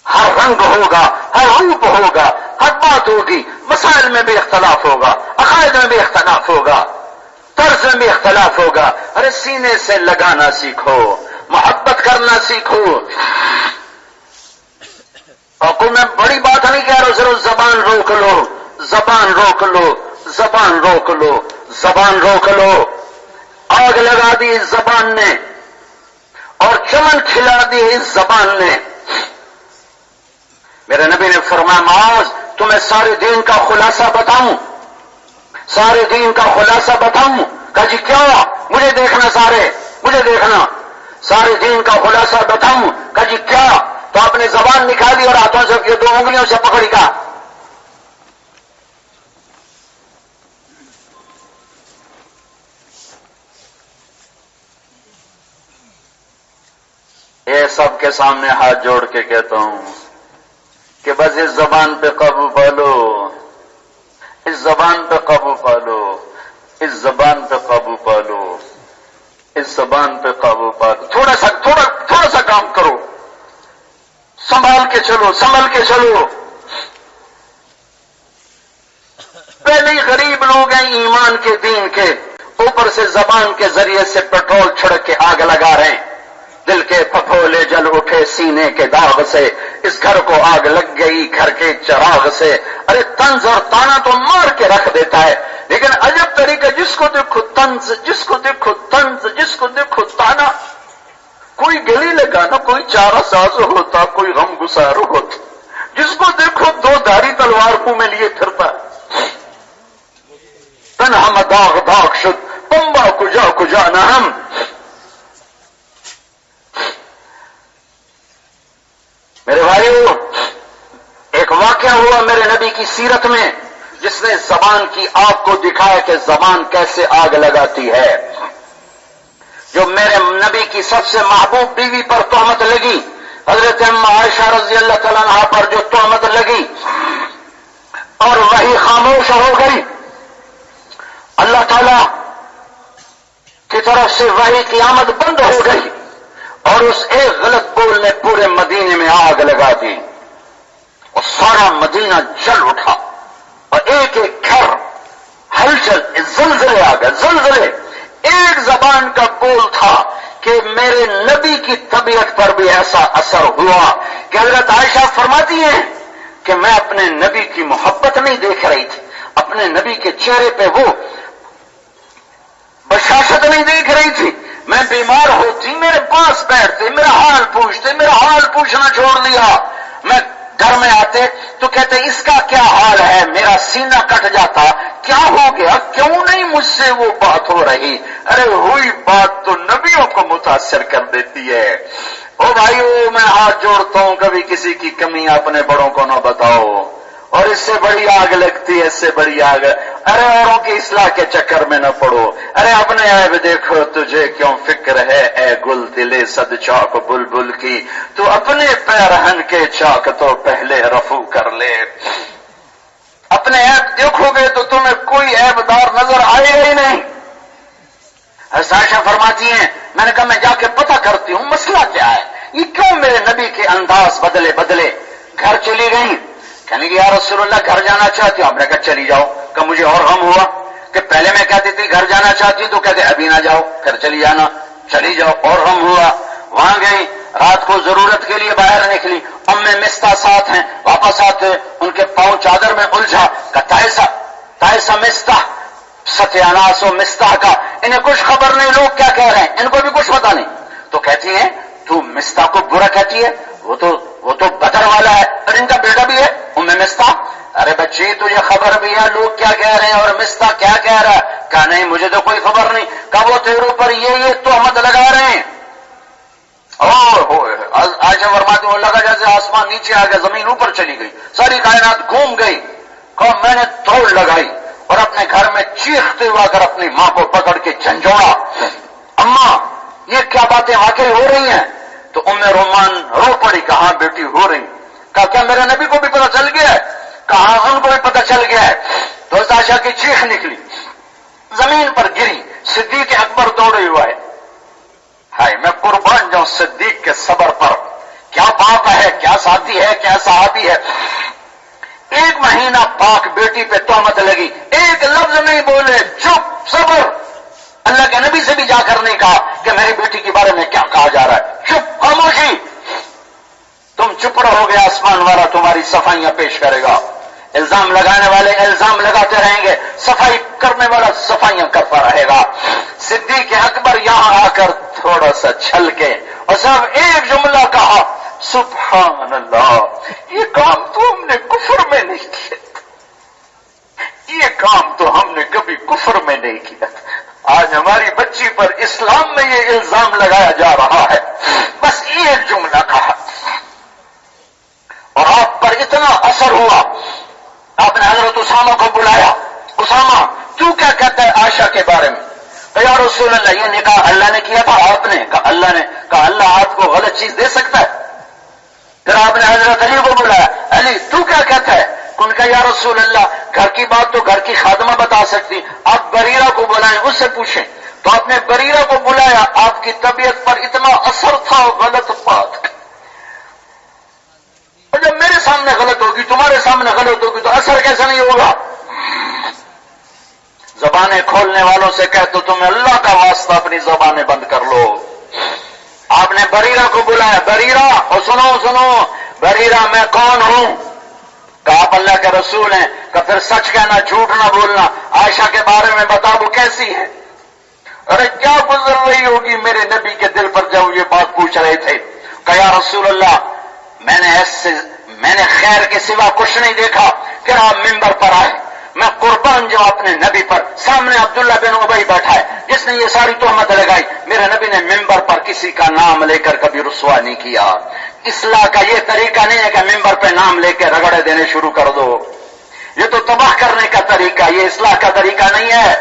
ہر رنگ ہوگا، ہر روپ ہوگا، ہر بات ہوگی، مسائل میں بھی اختلاف ہوگا، عقائد میں بھی اختلاف ہوگا، طرز میں بھی اختلاف ہوگا۔ ارے سینے سے لگانا سیکھو، محبت کرنا سیکھو۔ اور کوئی میں بڑی بات نہیں کہہ رہا، صرف زبان روک لو، زبان روک لو، زبان روک لو، زبان روک لو۔ آگ لگا دی اس زبان نے اور چمن کھلا دی اس زبان نے۔ میرے نبی نے فرمایا، معاذ تمہیں سارے دین کا خلاصہ بتاؤں، سارے دین کا خلاصہ بتاؤں؟ کہا جی کیا؟ مجھے دیکھنا، مجھے دیکھنا، سارے دین کا خلاصہ بتاؤں؟ کہا جی کیا؟ تو آپ نے زبان نکالی اور ہاتھوں سے یہ دو انگلیوں سے پکڑی، کا یہ سب کے سامنے ہاتھ جوڑ کے کہتا ہوں کہ بس اس زبان پہ قابو پالو، اس زبان پہ قابو پالو، اس زبان پہ قابو پالو، اس زبان پہ قابو پالو۔ تھوڑا سا کام کرو، سنبھال کے چلو، سنبھل کے چلو۔ پہلے ہی غریب لوگ ہیں ایمان کے، دین کے، اوپر سے زبان کے ذریعے سے پیٹرول چھڑک کے آگ لگا رہے ہیں۔ دل کے پھپھولے جل اٹھے سینے کے داغ سے، اس گھر کو آگ لگ گئی گھر کے چراغ سے۔ ارے طنز اور تانا تو مار کے رکھ دیتا ہے، لیکن عجب طریقہ، جس کو دیکھو طنز، جس کو دیکھو طنز، جس کو دیکھو تانا۔ کوئی گلی لگانا، کوئی چارہ ساز ہوتا، کوئی غم گسار ہوتا، جس کو دیکھو دو دھاری تلوار منہ میں لیے پھرتا۔ تنہا داغ داغ شد پمبا کجا کجا نہ ہم۔ میرے بھائیو، ایک واقعہ ہوا میرے نبی کی سیرت میں جس نے زبان کی آگ کو دکھایا کہ زبان کیسے آگ لگاتی ہے۔ جو میرے نبی کی سب سے محبوب بیوی پر تہمت لگی، حضرت عائشہ رضی اللہ تعالیٰ عنہا پر جو تہمت لگی اور وہی خاموش ہو گئی، اللہ تعالیٰ کی طرف سے وحی کی آمد بند ہو گئی اور اس ایک غلط بول نے پورے مدینے میں آگ لگا دی اور سارا مدینہ جل اٹھا اور ایک ایک گھر ہلچل، زلزلے آ گئے، زلزلے۔ ایک زبان کا بول تھا کہ میرے نبی کی طبیعت پر بھی ایسا اثر ہوا کہ حضرت عائشہ فرماتی ہیں کہ میں اپنے نبی کی محبت نہیں دیکھ رہی تھی، اپنے نبی کے چہرے پہ وہ بشاشت نہیں دیکھ رہی تھی۔ میں بیمار ہوتی میرے پاس بیٹھتے، میرا حال پوچھتے، میرا حال پوچھنا چھوڑ دیا، میں گھر میں آتے تو کہتے اس کا کیا حال ہے، میرا سینہ کٹ جاتا، کیا ہو گیا، کیوں نہیں مجھ سے وہ بات ہو رہی؟ ارے ہوئی بات تو نبیوں کو متاثر کر دیتی ہے۔ او بھائیو، میں ہاتھ جوڑتا ہوں، کبھی کسی کی کمی اپنے بڑوں کو نہ بتاؤ، اور اس سے بڑی آگ لگتی ہے، اس سے بڑی آگ۔ ارے اوروں کی اصلاح کے چکر میں نہ پڑو، ارے اپنے عیب دیکھو، تجھے کیوں فکر ہے اے گل دلے صد چاک بلبل کی، تو اپنے پیرہن کے چاک تو پہلے رفو کر لے۔ اپنے عیب دیکھو گے تو تمہیں کوئی عیب دار نظر آئے گا ہی نہیں۔ حضرت عائشہ فرماتی ہیں میں نے کہا میں جا کے پتہ کرتی ہوں مسئلہ کیا ہے، یہ کیوں میرے نبی کے انداز بدلے بدلے. گھر چلی گئی، کہنے کہ یا رسول اللہ گھر جانا چاہتی ہوں. ہم نے کہا چلی جاؤ. کہ مجھے اور غم ہوا کہ پہلے میں کہتی تھی گھر جانا چاہتی ہوں تو کہتے ابھی نہ جاؤ، پھر چلی جانا، چلی جاؤ. اور غم ہوا. وہاں گئی، رات کو ضرورت کے لیے باہر نکلی، ام مستہ ساتھ ہیں، واپس آتے ان کے پاؤں چادر میں الجھا کہ تائسا مستہ، ستیاناس و مستہ کا. انہیں کچھ خبر نہیں لوگ کیا کہہ رہے ہیں، ان کو بھی کچھ پتا نہیں. تو کہتی ہیں تو مستہ کو برا کہتی ہے، وہ تو بدر والا ہے، اور ان کا بیٹا بھی ہے ام مستہ. ارے بچی تجھے خبر بھی ہے لوگ کیا کہہ رہے ہیں اور مستہ کیا کہہ رہا ہے؟ کہا نہیں مجھے تو کوئی خبر نہیں. کہا وہ تیرے اوپر یہ تہمت لگا رہے ہیں. عائشہ فرماتی ہوں لگا جیسے آسمان نیچے آ گیا، زمین اوپر چلی گئی، ساری کائنات گھوم گئی. کہا میں نے دوڑ لگائی اور اپنے گھر میں چیختے ہوا کر اپنی ماں کو پکڑ کے جھنجھوڑا، اماں یہ کیا باتیں واقعی ہو رہی ہیں؟ تو ام رومان رو پڑی. کہاں بیٹی ہو رہی. کہا کیا میرے نبی کو بھی پتہ چل گیا ہے؟ کہاں ان کو بھی پتہ چل گیا ہے. تو عائشہ کی چیخ نکلی، زمین پر گری. صدیق اکبر دوڑے ہوا ہے. ہائے میں قربان جاؤں صدیق کے صبر پر. کیا باپ ہے، کیا ساتھی ہے، کیا صحابی ہے. 1 مہینہ پاک بیٹی پہ تہمت لگی، ایک لفظ نہیں بولے، چپ، صبر. اللہ کے نبی سے بھی جا کر نہیں کہا کہ میری بیٹی کے بارے میں کیا کہا جا رہا ہے. چپ، خاموشی. تم چپ رہو گے آسمان والا تمہاری صفائیاں پیش کرے گا. الزام لگانے والے الزام لگاتے رہیں گے، صفائی کرنے والا صفائیاں کرتا رہے گا. صدیق اکبر یہاں آ کر تھوڑا سا چھل کے اور صرف ایک جملہ کہا، سبحان اللہ، یہ کام تو ہم نے کفر میں نہیں کیا، یہ کام تو ہم نے کبھی کفر میں نہیں کیا. آج ہماری بچی پر اسلام میں یہ الزام لگایا جا رہا ہے. بس ایک جملہ کہا اور آپ پر اتنا اثر ہوا، آپ نے حضرت اسامہ کو بلایا. اسامہ تو کیا کہتا ہے عائشہ کے بارے میں؟ یا رسول اللہ یہ نکاح اللہ نے کیا تھا، آپ نے کہا اللہ نے. کہا اللہ آپ کو غلط چیز دے سکتا ہے؟ پھر آپ نے حضرت علی کو بلایا، علی تو کیا کہتا ہے؟ ان کا یا رسول اللہ گھر کی بات تو گھر کی خادمہ بتا سکتی، آپ بریرہ کو بلائیں اس سے پوچھیں. تو آپ نے بریرہ کو بلایا. آپ کی طبیعت پر اتنا اثر تھا غلط بات، اور جب میرے سامنے غلط ہوگی تمہارے سامنے غلط ہوگی تو اثر کیسا نہیں ہوگا؟ زبانیں کھولنے والوں سے کہہ تو تمہیں اللہ کا واسطہ اپنی زبانیں بند کر لو. آپ نے بریرہ کو بلایا، بریرہ اور سنو بریرہ میں کون ہوں؟ کہ آپ اللہ کے رسول ہیں. کہ پھر سچ کہنا، جھوٹ نہ بولنا. عائشہ کے بارے میں بتا وہ کیسی ہے؟ ارے کیا گزر رہی ہوگی میرے نبی کے دل پر جب یہ بات پوچھ رہے تھے. کہ یا رسول اللہ میں نے خیر کے سوا کچھ نہیں دیکھا. پھر آپ ممبر پر آئے. میں قربان جو اپنے نبی پر، سامنے عبداللہ بن ابی بیٹھا ہے جس نے یہ ساری تہمت لگائی. میرے نبی نے ممبر پر کسی کا نام لے کر کبھی رسوا نہیں کیا. اصلاح کا یہ طریقہ نہیں ہے کہ ممبر پہ نام لے کے رگڑے دینے شروع کر دو. یہ تو تباہ کرنے کا طریقہ، یہ اصلاح کا طریقہ نہیں ہے.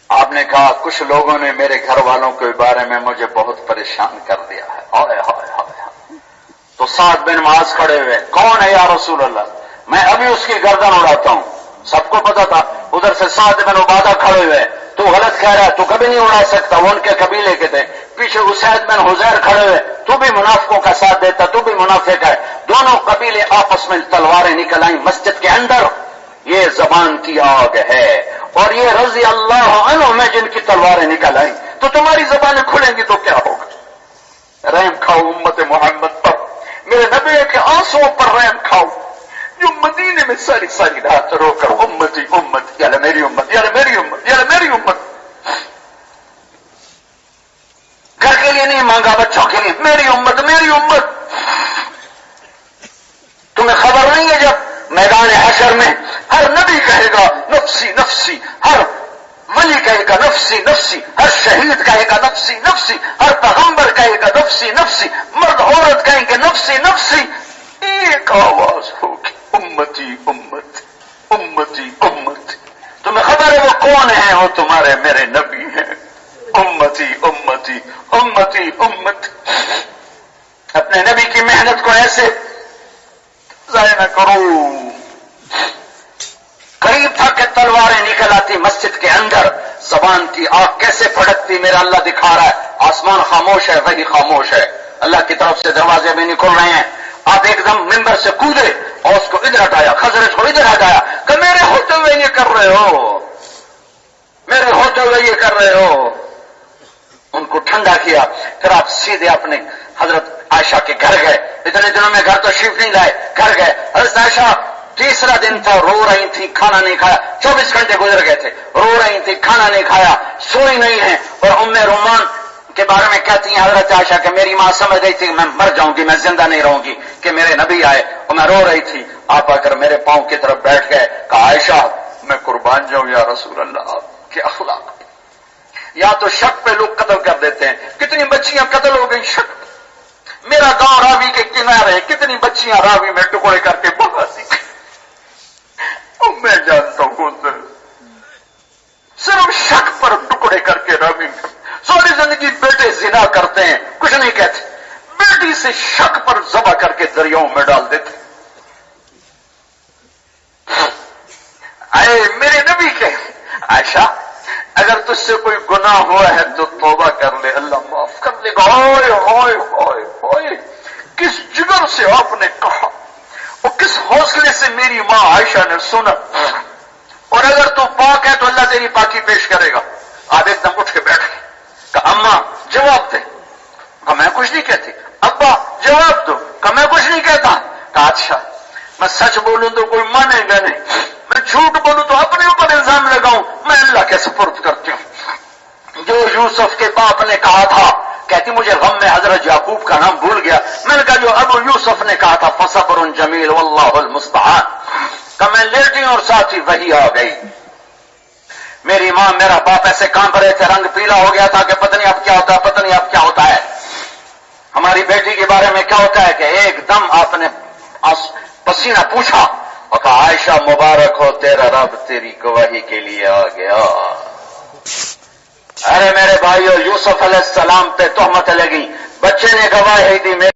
آپ نے کہا کچھ لوگوں نے میرے گھر والوں کے بارے میں مجھے بہت پریشان کر دیا ہے. ہائے ہائے ہائے. تو سعد بن معاذ کھڑے ہوئے، کون ہے یا رسول اللہ؟ میں ابھی اس کی گردن اڑاتا ہوں. سب کو پتا تھا. ادھر سے سعد بن عبادہ کھڑے ہوئے، تو غلط کہہ رہا ہے، تو کبھی نہیں اڑا سکتا، وہ ان کے قبیلے کے تھے. پیچھے اسید بن حذیر کھڑے ہوئے، تو بھی منافقوں کا ساتھ دیتا، تو بھی منافق ہے. دونوں قبیلے آپس میں تلواریں نکل آئیں مسجد کے اندر. یہ زبان کی آگ ہے، اور یہ رضی اللہ عنہ میں جن کی تلواریں نکل آئیں. تو تمہاری زبانیں کھلیں گی تو کیا ہوگا؟ رحم کھاؤ امت محمد پر، میرے نبی کے آنسوؤں پر رحم کھاؤ، جو مدینے میں ساری ساری رات رو کر امتی امت، یا میری امت، یا میری امت، یا میری امت. گھر کے لیے نہیں مانگا، بچوں کے لیے، میری امت میری امت. تمہیں خبر نہیں ہے جب میدان حشر میں ہر نبی کہے گا نفسی نفسی، ہر ولی کہے گا نفسی نفسی، ہر شہید کہے گا نفسی نفسی، ہر پیغمبر کہے گا نفسی نفسی، مرد عورت کہیں گے نفسی نفسی. ایک آواز ہوگی امتی امت امتی امت. تمہیں خبر ہے وہ کون ہیں؟ وہ تمہارے میرے نبی ہیں. امتی امتی امتی امت. اپنے نبی کی محنت کو ایسے ضائع نہ کرو. قریب تھا کہ تلواریں نکل آتی مسجد کے اندر، زبان کی آگ کیسے پھڑکتی میرا اللہ دکھا رہا ہے. آسمان خاموش ہے، وہی خاموش ہے، اللہ کی طرف سے دروازے بھی نکل رہے ہیں. آپ ایک دم ممبر سے کودے اور اس کو ادھر ہٹایا، خزرج کو ادھر ہٹایا کہ میرے ہوتے ہوئے یہ کر رہے ہو، میرے ہوتے ہوئے یہ کر رہے ہو. ان کو ٹھنڈا کیا. پھر آپ سیدھے اپنے حضرت عائشہ کے گھر گئے. اتنے دنوں میں گھر تو شریف نہیں لائے، گھر گئے. حضرت عائشہ تیسرا دن تھا، رو رہی تھی، کھانا نہیں کھایا. 24 گھنٹے گزر گئے تھے، رو رہی تھی، کھانا نہیں کھایا، سوئی نہیں ہے. اور ام رومان کے بارے میں کہتی ہیں حضرت عائشہ کہ میری ماں سمجھ رہی تھی کہ میں مر جاؤں گی، میں زندہ نہیں رہوں گی، کہ میرے نبی آئے اور میں رو رہی تھی. آپ آ کر میرے پاؤں کی طرف بیٹھ گئے. کہا عائشہ میں قربان جاؤں یا رسول اللہ، آپ کے اخلاق. یا تو شک پہ لوگ قتل کر دیتے ہیں، کتنی بچیاں قتل ہو گئی شک. میرا گاؤں راوی کے کنارے، کتنی بچیاں راوی میں ٹکڑے کر کے بہا دی. میں جانتا ہوں صرف شک پر ٹکڑے کر کے راوی میں ساری زندگی بیٹے زنا کرتے ہیں، کچھ نہیں کہتے، بیٹی سے شک پر ذبح کر کے دریاؤں میں ڈال دیتے. اے میرے نبی کے عائشہ اگر تجھ سے کوئی گناہ ہوا ہے تو توبہ کر لے، اللہ معاف کر دے گا. اوئے ہوئے ہوئے ہوئے، کس جگر سے آپ نے کہا اور کس حوصلے سے میری ماں عائشہ نے سنا. اور اگر تو پاک ہے تو اللہ تیری پاکی پیش کرے گا. آپ ایک دم اٹھ کے بیٹھ گئے. کہا اماں جواب دے. کہا میں کچھ نہیں کہتی. ابا جواب دو. کہا میں کچھ نہیں کہتا. کہا اچھا میں سچ بولوں تو کوئی مانے گا نہیں، میں جھوٹ بولوں تو اپنے اوپر الزام لگاؤں، میں اللہ کے سپرد کرتی ہوں. جو یوسف کے باپ نے کہا تھا، کہتی مجھے غم میں حضرت یعقوب کا نام بھول گیا. میں نے کہا جو ابو یوسف نے کہا تھا فصبر جمیل واللہ المستعان. کہ میں لیٹی اور ساتھ ہی وہی آ گئی. میری ماں میرا باپ ایسے کانپ رہے تھے، رنگ پیلا ہو گیا تھا کہ پتہ نہیں اب کیا ہوتا ہے، پتہ نہیں اب کیا ہوتا ہے. ہماری بیٹی کے بارے میں کیا ہوتا ہے کہ ایک دم آپ نے پسینہ پوچھا اور کہا عائشہ مبارک ہو تیرا رب تیری گواہی کے لیے آ گیا. ارے میرے بھائیو، یوسف علیہ السلام پہ تہمت لگی، بچے نے گواہی دی.